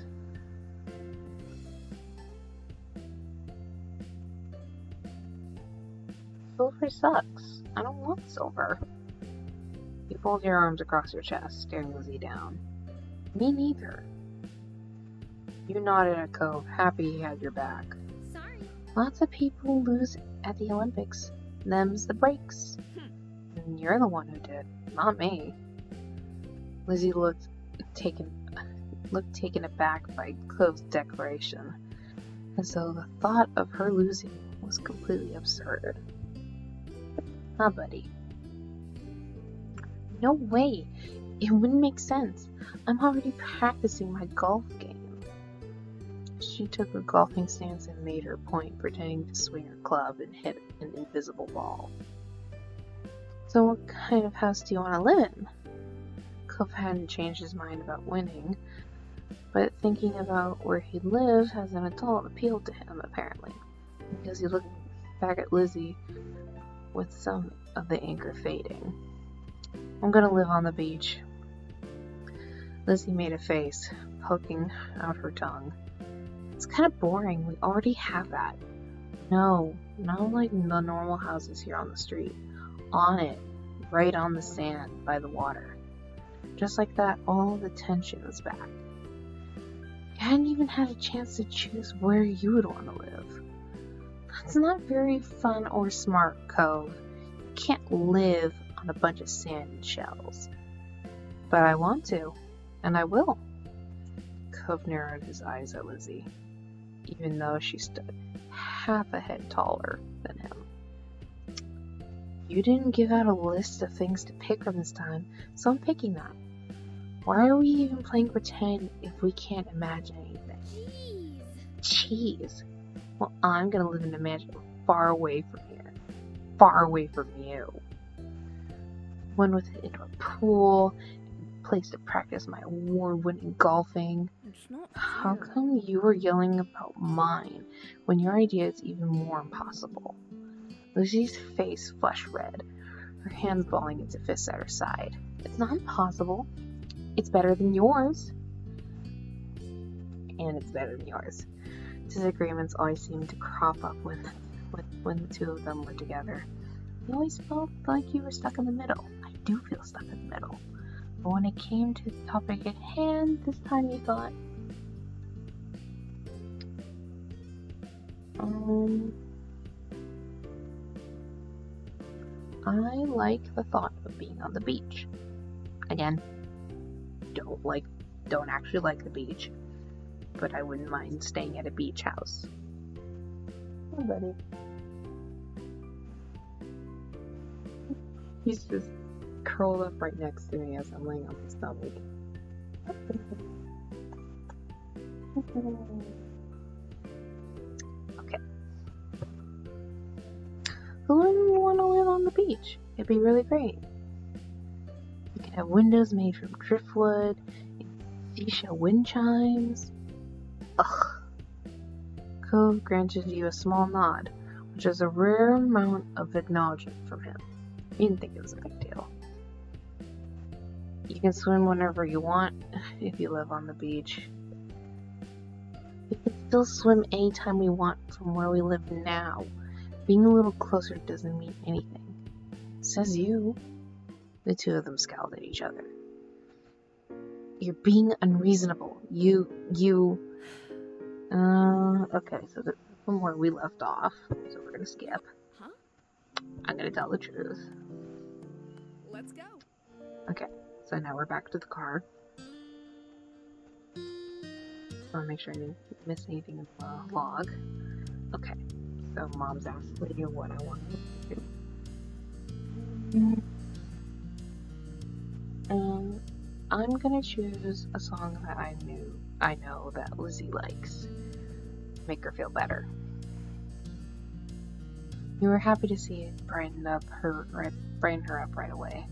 Silver sucks. I don't want silver. You fold your arms across your chest, staring Lizzie down. Me neither. You nodded at Cove, happy he had your back. Sorry. Lots of people lose at the Olympics. Them's the breaks. And you're the one who did, not me. Lizzie looked taken aback by Cove's declaration, as though the thought of her losing was completely absurd. Huh, buddy? No way! It wouldn't make sense. I'm already practicing my golf game. She took a golfing stance and made her point, pretending to swing her club and hit an invisible ball. So what kind of house do you want to live in? Cove hadn't changed his mind about winning, but thinking about where he'd live as an adult appealed to him, apparently, because he looked back at Lizzie with some of the anger fading. I'm gonna live on the beach. Lizzie made a face, poking out her tongue. It's kind of boring. We already have that. No, not like the normal houses here on the street. On it, right on the sand by the water. Just like that, all the tension was back. You hadn't even had a chance to choose where you would want to live. That's not very fun or smart, Cove. You can't live on a bunch of sand and shells. But I want to, and I will. Cove narrowed his eyes at Lizzie, even though she stood half a head taller than him. You didn't give out a list of things to pick from this time, so I'm picking that. Why are we even playing pretend if we can't imagine anything? Cheese! Well, I'm gonna live in a mansion far away from here. Far away from you. One with an indoor pool, a place to practice my award-winning golfing. It's not How fair. come you were yelling about mine when your idea is even more impossible? Lucy's face flushed red, her hands balling into fists at her side. It's not impossible. It's better than yours. And it's better than yours. Disagreements always seemed to crop up when the two of them were together. You always felt like you were stuck in the middle. I do feel stuck in the middle. But when it came to the topic at hand, this time you thought, I like the thought of being on the beach. Again, don't actually like the beach, but I wouldn't mind staying at a beach house. Oh, buddy. He's just curled up right next to me as I'm laying on his stomach. Okay. Who wouldn't want to live on the beach? It'd be really great. You could have windows made from driftwood, seashell wind chimes. Ugh. Cove granted you a small nod, which is a rare amount of acknowledgement from him. He didn't think it was a big deal. You can swim whenever you want if you live on the beach. We can still swim anytime we want from where we live now. Being a little closer doesn't mean anything. Says you. The two of them scowled at each other. You're being unreasonable. Okay, so from where we left off, so we're gonna skip. Huh? I'm gonna tell the truth. Let's go. Okay, so now we're back to the car. I wanna make sure I didn't miss anything in the log. Okay, so Mom's asked Lydia what I wanted to do. I'm gonna choose a song that I know that Lizzie likes. Make her feel better. You were happy to see it brighten her up right away,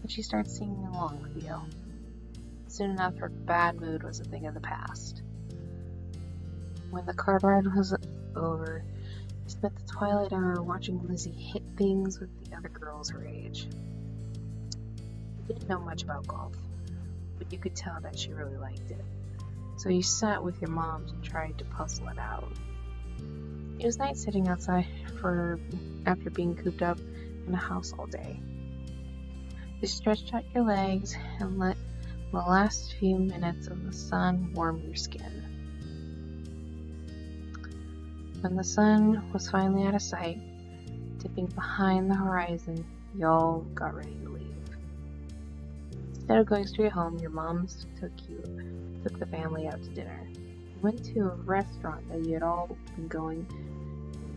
and she started singing along with you. Soon enough, her bad mood was a thing of the past. When the car ride was over, you spent the twilight hour watching Lizzie hit things with the other girls her age. You didn't know much about golf, but you could tell that she really liked it. So you sat with your moms and tried to puzzle it out. It was nice sitting outside after being cooped up in a house all day. You stretched out your legs and let the last few minutes of the sun warm your skin. When the sun was finally out of sight, dipping behind the horizon, y'all got ready to leave. Instead of going straight home, your moms took the family out to dinner. You went to a restaurant that you had all been going to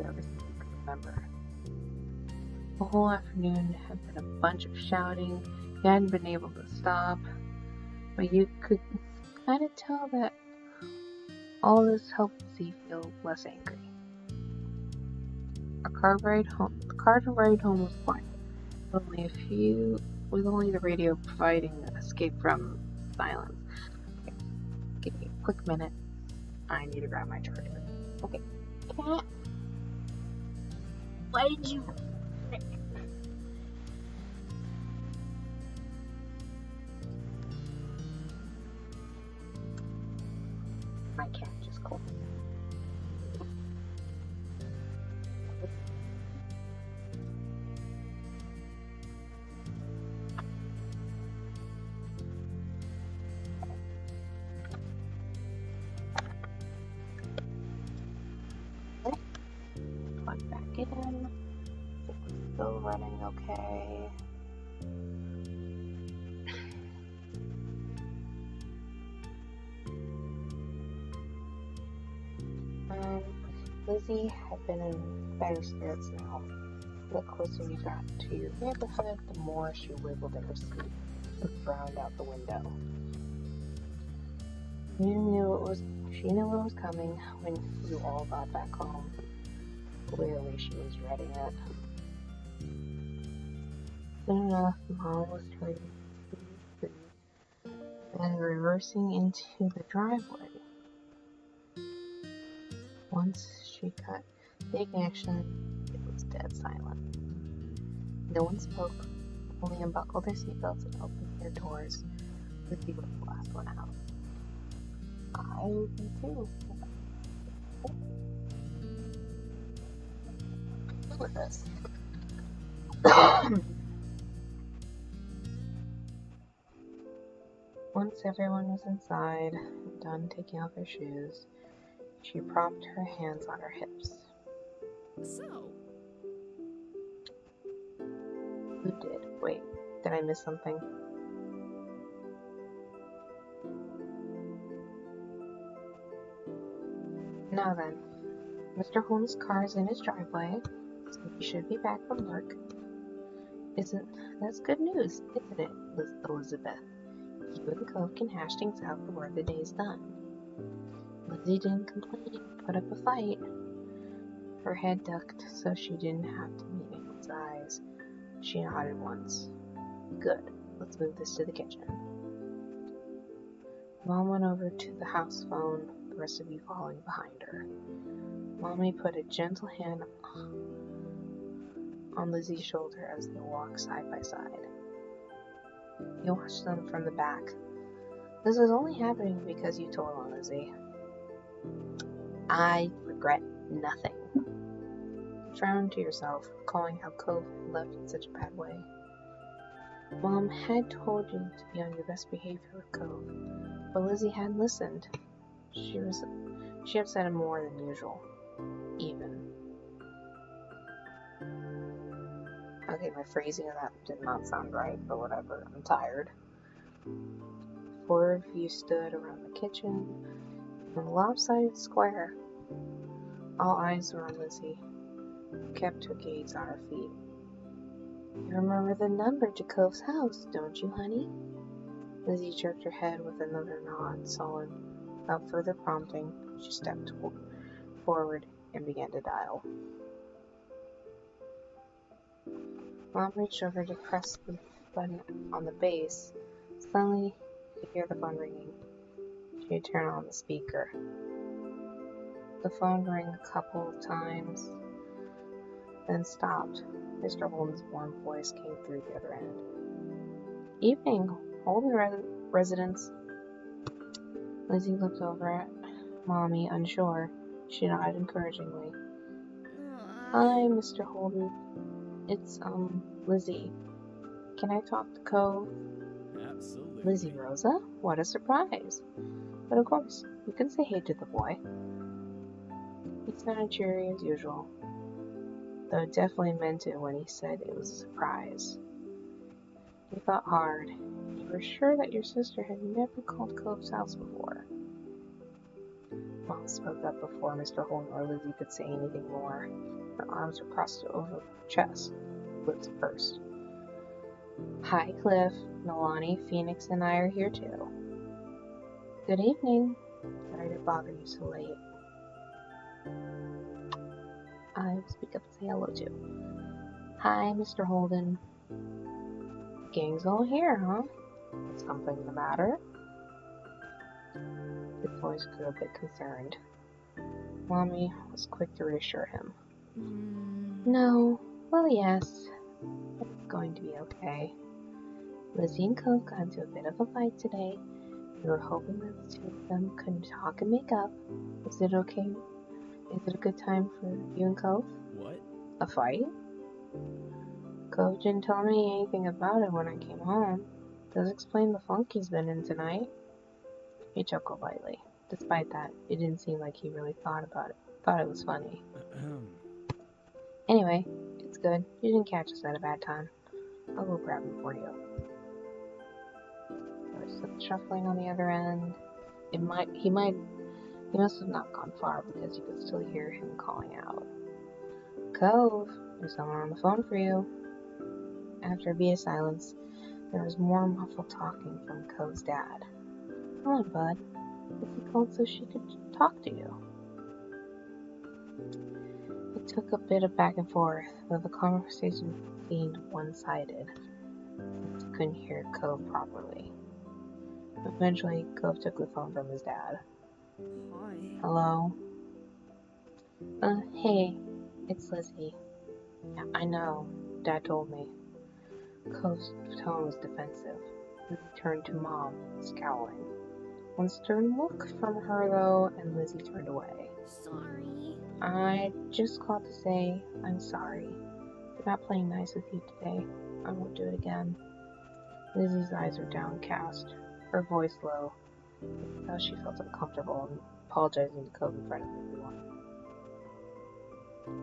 ever since you could remember. The whole afternoon had been a bunch of shouting. You hadn't been able to stop, but you could kind of tell that all this helped Lizzie feel less angry. The car ride home was quiet, with only the radio providing an escape from silence. Okay, give me a quick minute. I need to grab my charger. Okay. Cat, why did you? My cat just called. plug back in. It's still running okay. Lizzie had been in better spirits now. The closer you got to your neighborhood, the more she wiggled in her seat and frowned out the window. She knew what was coming when you all got back home. Clearly she was dreading it. Soon enough, Mom was turning and reversing into the driveway. Once she got the ignition, it was dead silent. No one spoke, only unbuckled their seatbelts and opened their doors. Lizzie was the last one out. I would be too. With this. Once everyone was inside and done taking off their shoes, she propped her hands on her hips. So, Who did? Wait, did I miss something? Now then, Mr. Holmes' car's in his driveway, so he should be back from work. That's good news, isn't it, Elizabeth? You and Cove can hash things out before the day's done. Lizzie didn't complain, put up a fight. Her head ducked so she didn't have to meet anyone's eyes. She nodded once. Good, let's move this to the kitchen. Mom went over to the house phone, the rest of you following behind her. Mommy put a gentle hand on Lizzie's shoulder as they walked side by side. You watched them from the back. This was only happening because you told on Lizzie. I regret nothing. You frowned to yourself, recalling how Cove left in such a bad way. Mom had told you to be on your best behavior with Cove, but Lizzie hadn't listened. She upset him more than usual. Even. Okay, my phrasing of that did not sound right, but whatever. I'm tired. 4 of you stood around the kitchen in a lopsided square. All eyes were on Lizzie, who kept her gaze on her feet. You remember the number to Cove's house, don't you, honey? Lizzie jerked her head with another nod, sullen. Without further prompting, she stepped forward and began to dial. Mom reached over to press the button on the base. Suddenly, you could hear the phone ringing. She turned on the speaker. The phone rang a couple of times, then stopped. Mr. Holden's warm voice came through the other end. Evening, Holden residence. Lizzie looked over at Mommy, unsure. She nodded encouragingly. Hi, Mr. Holden. It's, Lizzie. Can I talk to Cove? Absolutely. Lizzie Rosa? What a surprise. But of course, you can say hey to the boy. He sounded cheery as usual, though it definitely meant it when he said it was a surprise. He thought hard. You were sure that your sister had never called Cove's house before. Mom spoke up before Mr. Holden or Lizzie could say anything more. Her arms were crossed over her chest, lips pursed. Hi, Cliff. Nalani, Phoenix, and I are here too. Good evening. Sorry to bother you so late. I will speak up and say hello too. Hi, Mr. Holden. Gang's all here, huh? Is something the matter? His voice grew a bit concerned. Mommy was quick to reassure him. No, well, yes. It's going to be okay. Lizzie and Cove got into a bit of a fight today. We were hoping that the two of them could talk and make up. Is it okay? Is it a good time for you and Cove? What? A fight? Cove didn't tell me anything about it when I came home. Does explain the funk he's been in tonight. He chuckled lightly. Despite that, it didn't seem like he really thought about it. Thought it was funny. Anyway, it's good. You didn't catch us at a bad time. I'll go grab him for you. There was some shuffling on the other end. He must have not gone far because you could still hear him calling out. Cove, there's someone on the phone for you. After a beat of silence, there was more muffled talking from Cove's dad. Come on, bud. Lizzie called so she could talk to you. It took a bit of back and forth, though the conversation seemed one-sided. He couldn't hear Cove properly. Eventually, Cove took the phone from his dad. Hi. Hello? Hey, it's Lizzie. Yeah, I know. Dad told me. Cove's tone was defensive. Lizzie turned to Mom, scowling. One stern look from her, though, and Lizzie turned away. Sorry. I just called to say I'm sorry for not playing nice with you today. I won't do it again. Lizzie's eyes were downcast, her voice low, though she felt uncomfortable and apologizing to Cove in front of everyone.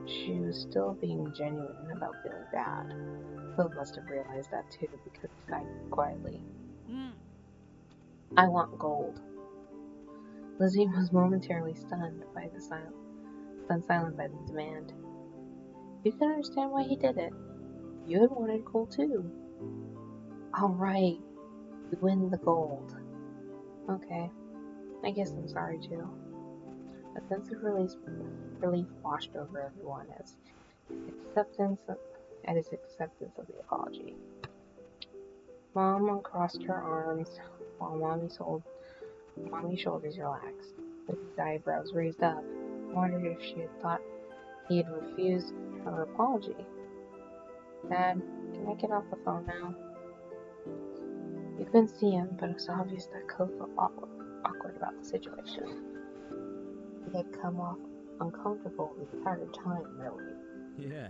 She was still being genuine about feeling bad. Cove must have realized that too, because he sighed quietly. I want gold. Lizzie was momentarily stunned by the silent by the demand. You can understand why he did it. You had wanted gold too. Alright, we win the gold. Okay, I guess I'm sorry too. A sense of relief washed over everyone at his acceptance of the apology. Mom uncrossed her arms while Mommy's shoulders relaxed. Lizzie's eyebrows raised up, wondered if she had thought he had refused her apology. Dad, can I get off the phone now? You couldn't see him, but it was obvious that Cove felt awkward about the situation. He had come off uncomfortable the entire time, really. Yeah.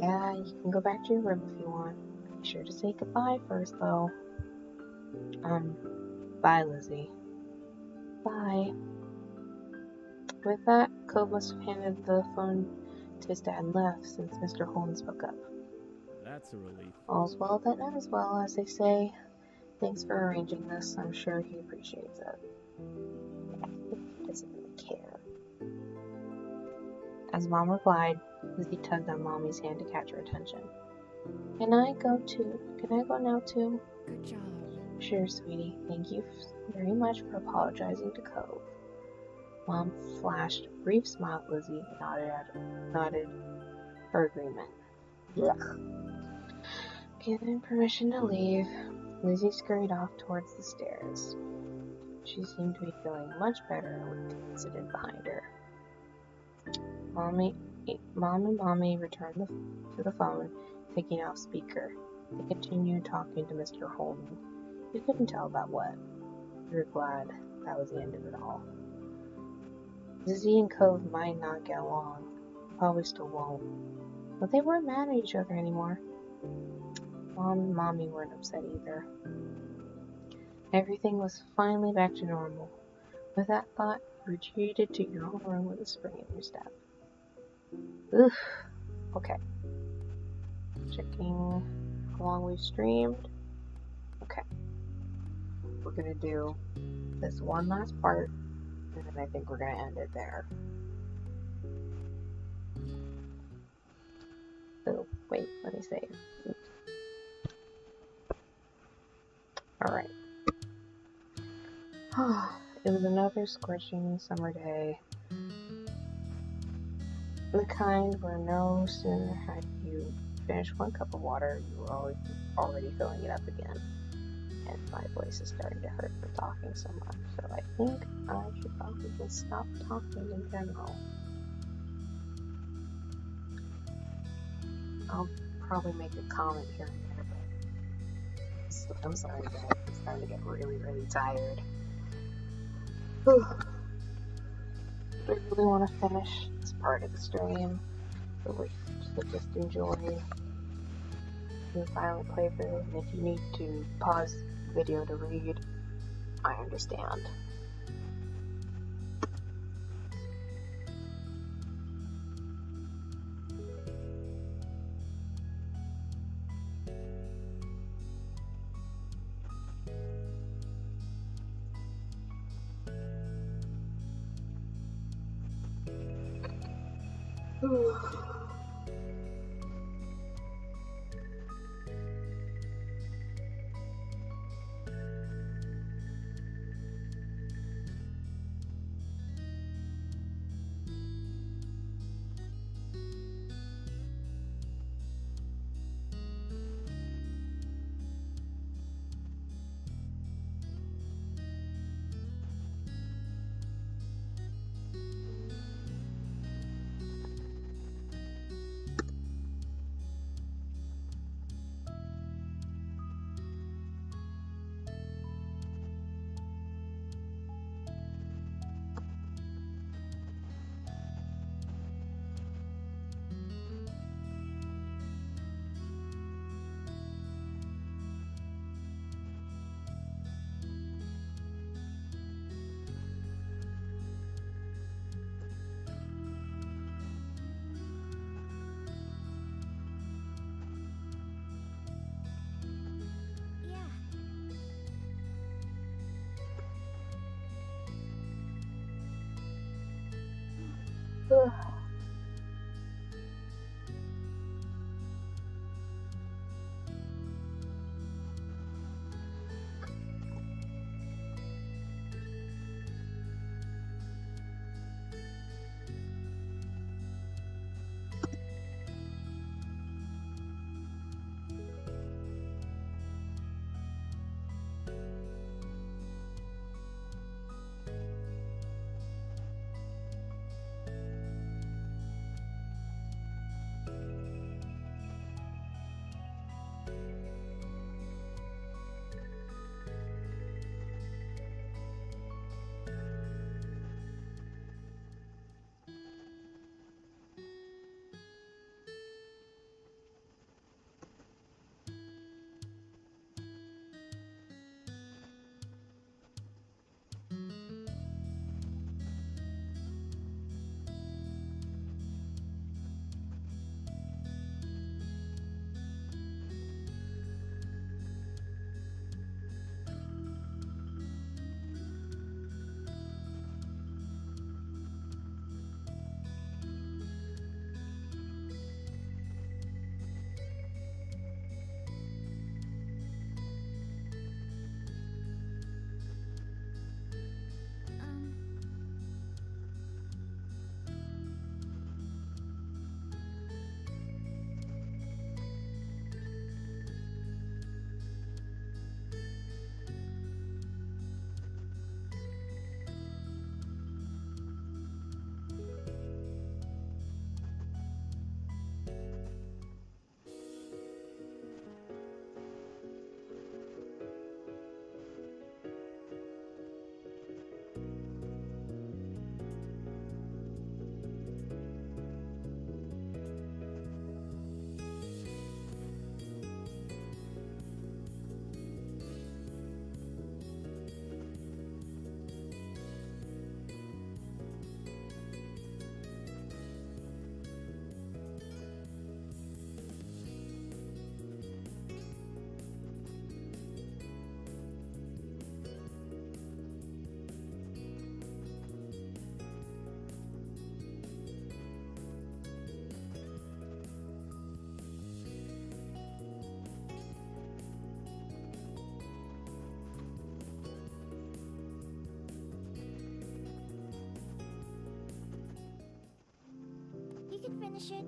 Yeah, you can go back to your room if you want. Be sure to say goodbye first, though. Bye, Lizzie. Bye. With that, Cove must have handed the phone to his dad and left, since Mr. Holden spoke up. That's a relief. All's well that ends well, as they say. Thanks for arranging this. I'm sure he appreciates it. He doesn't really care. As Mom replied, Lizzie tugged on Mommy's hand to catch her attention. Can I go now too? Good job. Sure, sweetie. Thank you very much for apologizing to Cove. Mom flashed a brief smile at Lizzie and nodded her agreement. Yuck. Given permission to leave, Lizzie scurried off towards the stairs. She seemed to be feeling much better with the incident behind her. Mom and Mommy returned to the phone, taking off speaker. They continued talking to Mr. Holden. You couldn't tell about what. We were glad that was the end of it all. Lizzie and Cove might not get along. Probably still won't. But they weren't mad at each other anymore. Mom and Mommy weren't upset either. Everything was finally back to normal. With that thought, you retreated to your own room with a spring in your step. Oof. Okay. Checking how long we've streamed. Okay. We're gonna do this one last part, and then I think we're gonna end it there. Oh, wait, let me save. Oops. Alright. It was another scorching summer day. The kind where no sooner had you finished one cup of water, you were already filling it up again. And my voice is starting to hurt from talking so much, so I think I should probably just stop talking in general. I'll probably make a comment here and there, but I'm sorry guys, I'm starting to get really, really tired. Whew. I really want to finish this part of the stream, so just enjoy the silent playthrough, and if you need to pause the video to read, I understand. Yeah. Um, you can finish it.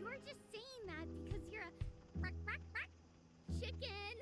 You're just saying that because you're a chicken.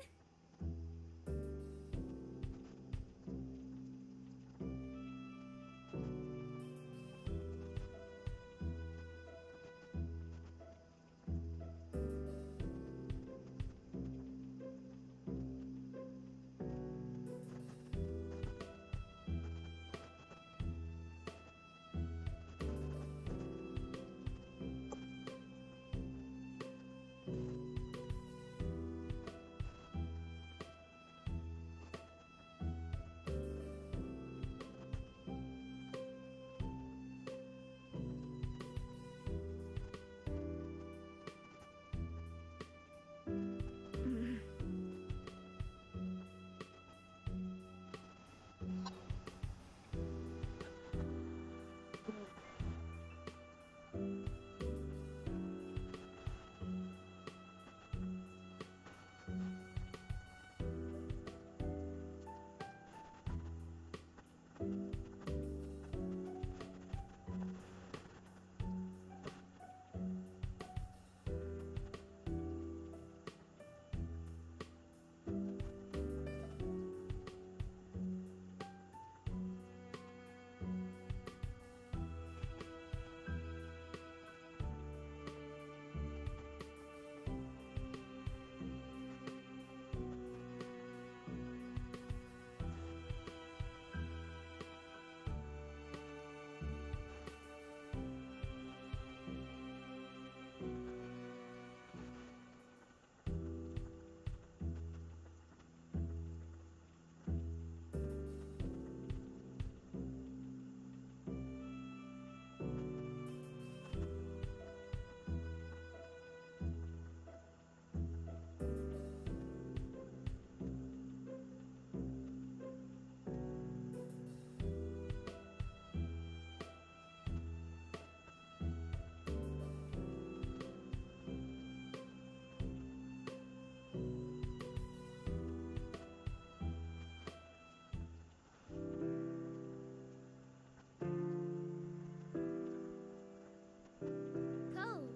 Cove.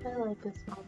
I like this song.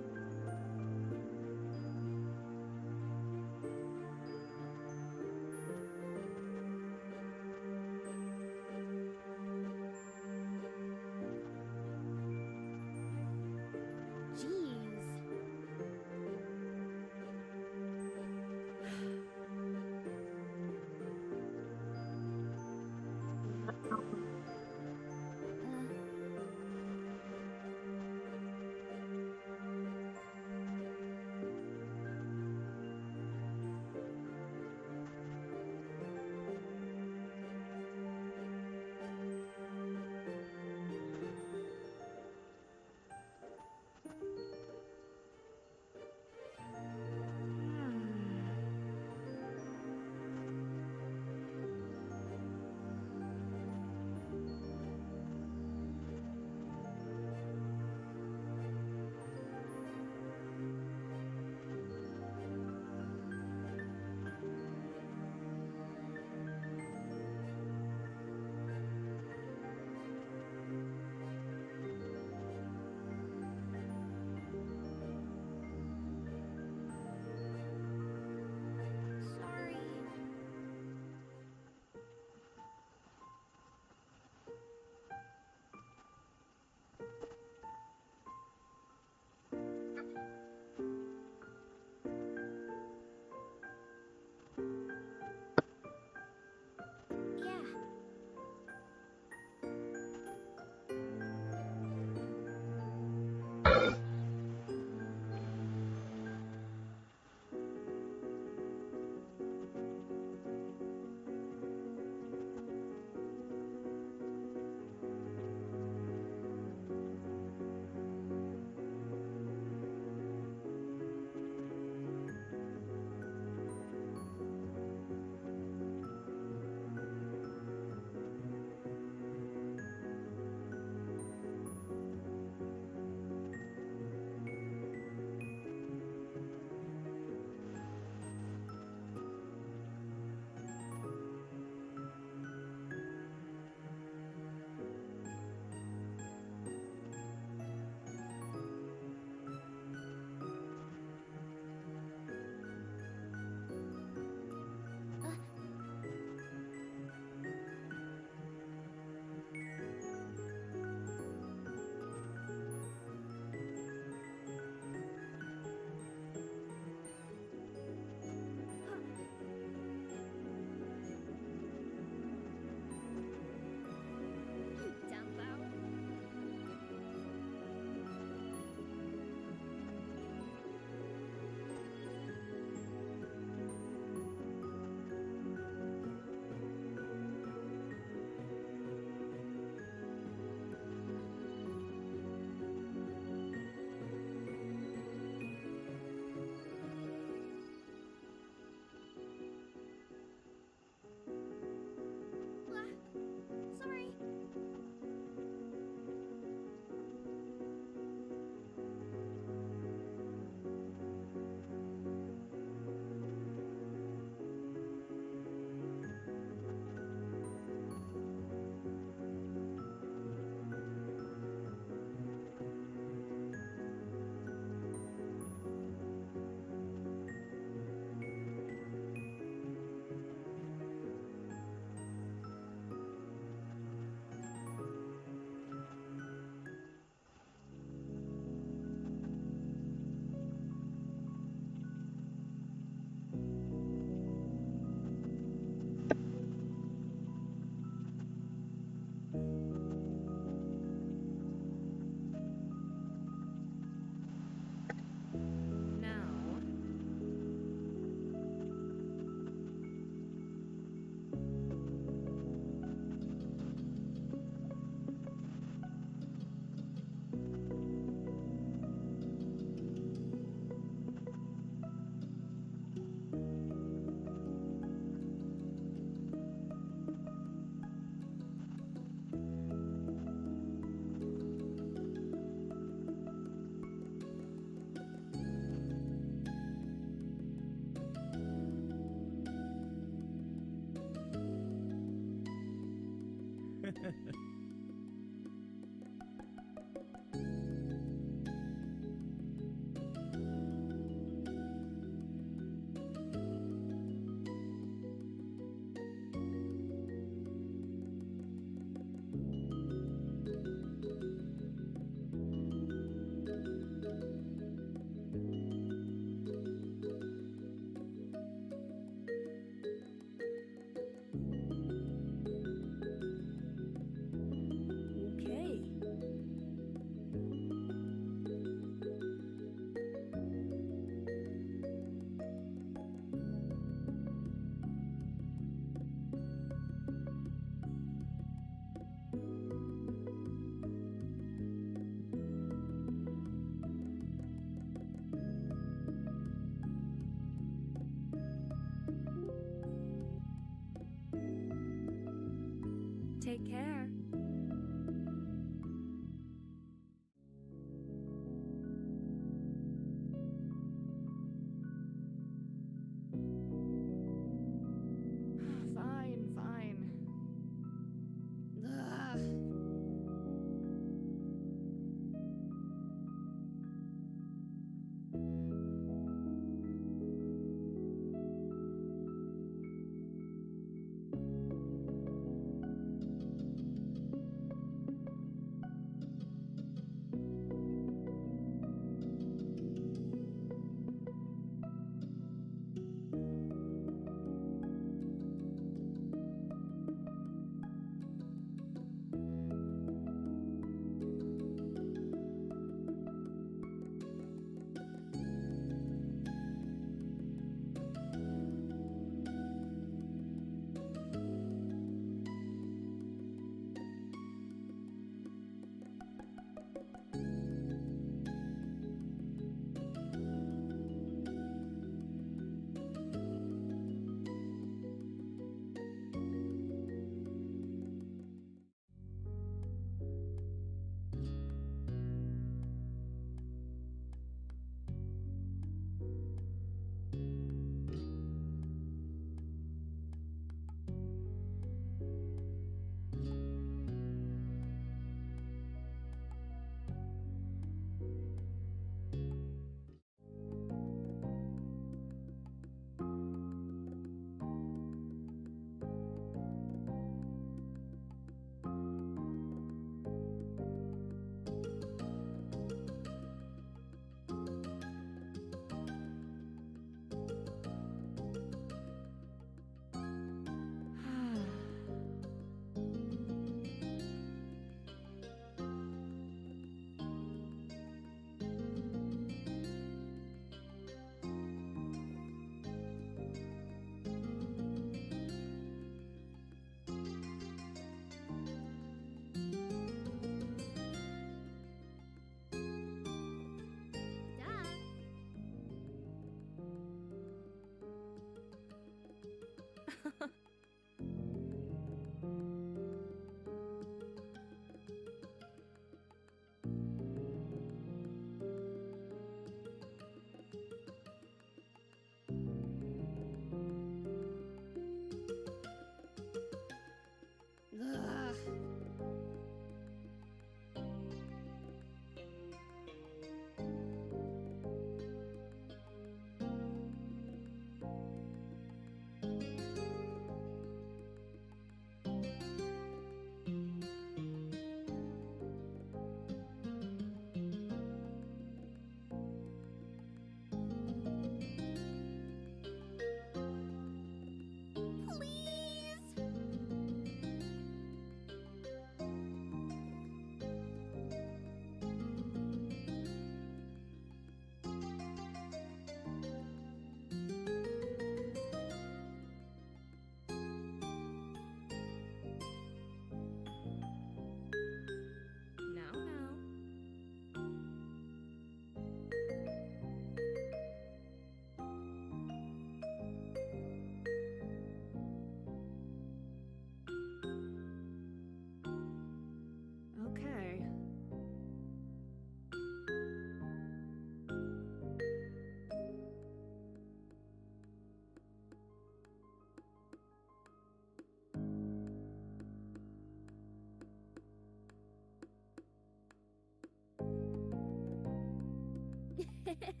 Rude.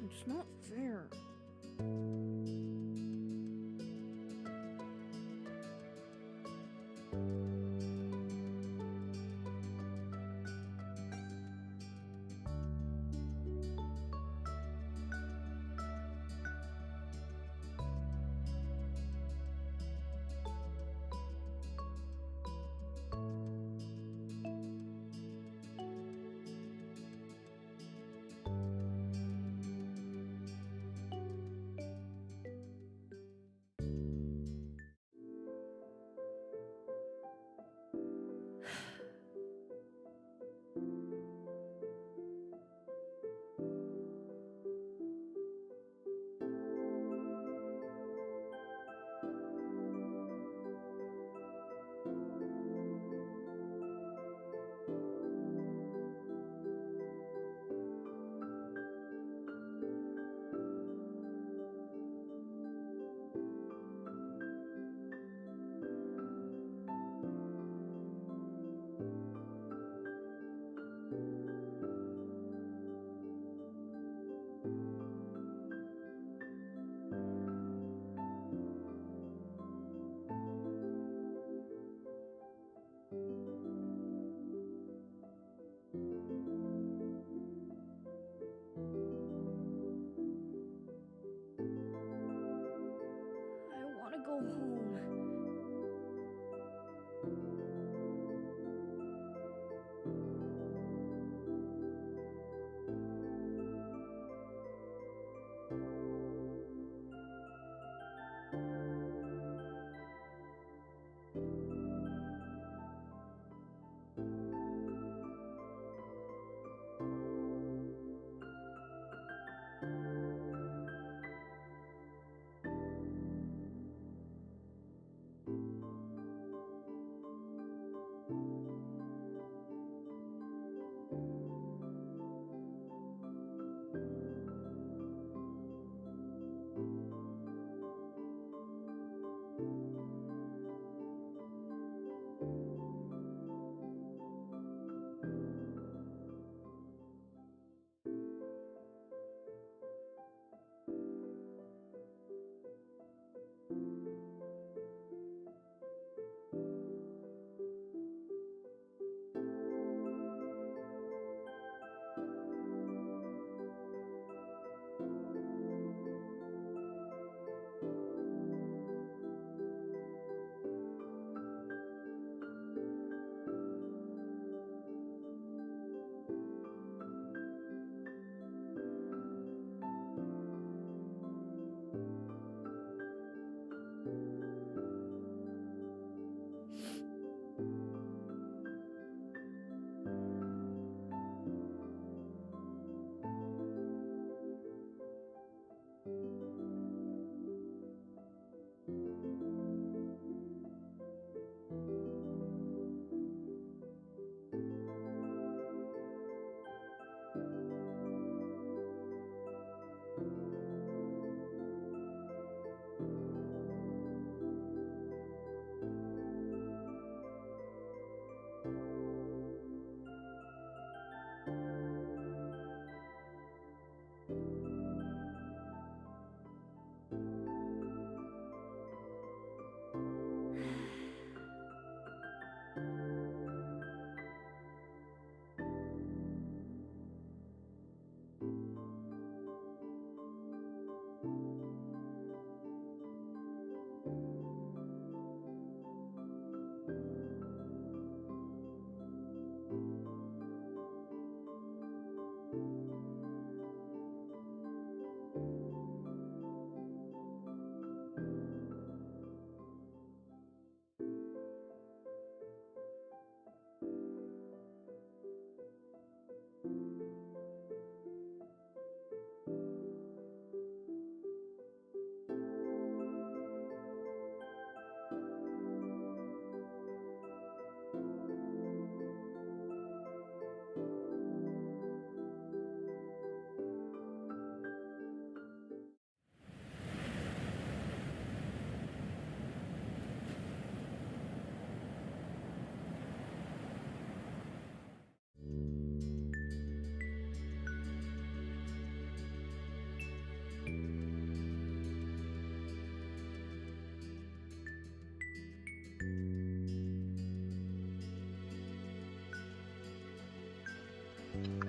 It's not fair.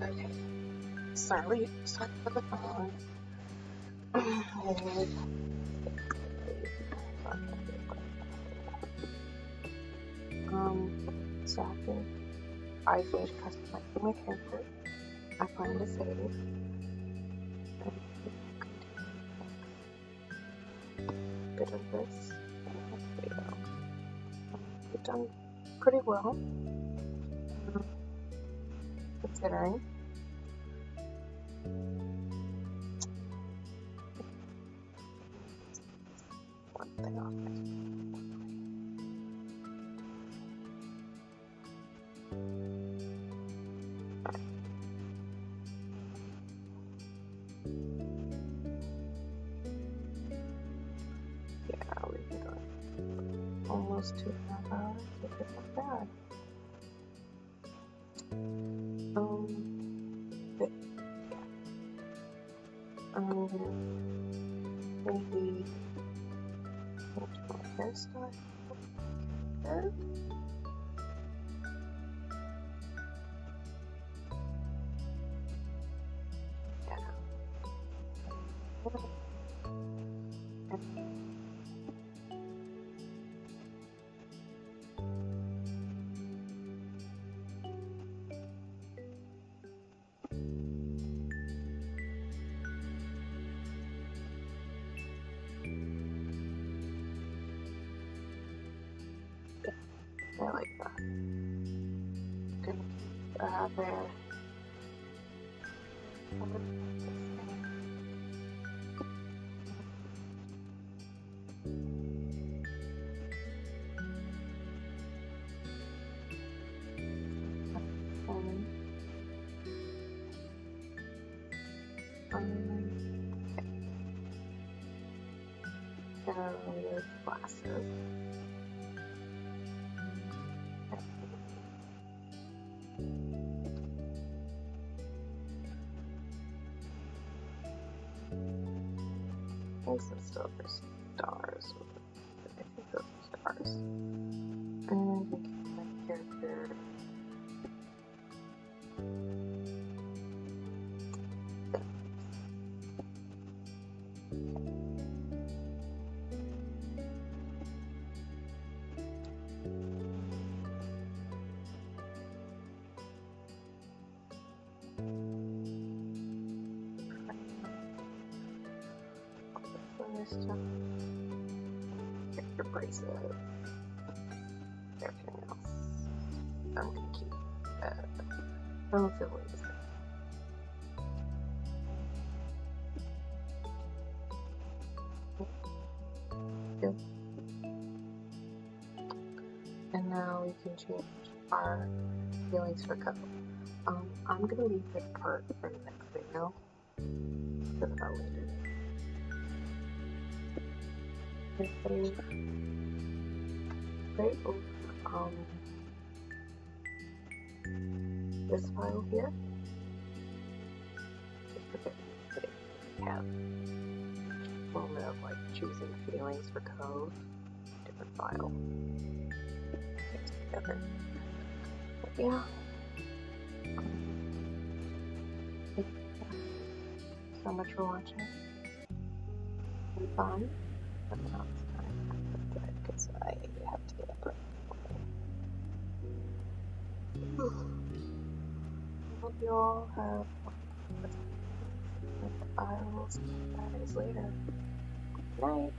Okay. Sorry for the phone. So after I finish customizing my character, I plan to save and a bit of this video. We've done pretty well, considering. One thing off my yeah, we've been going almost 2.5 hours, so it's not bad. But yeah, maybe change my hairstyle. Okay. I like that. Gonna keep there. Remove glasses. And some silver stars. I think those are stars. And we can make character. Stuff. Character bracelet. Everything else. I'm gonna keep relatively the same. Good. And now we can change our feelings for Cove. I'm gonna leave this part for the next video because of how late it is. Right over this file here. Just okay, we have a moment of like choosing feelings for Cove, different file. Mixed together. But yeah. Thank you so much for watching. It's fun. But now it's time to go to bed because I have to get up early. I hope you all have a I will see you guys later. Good night.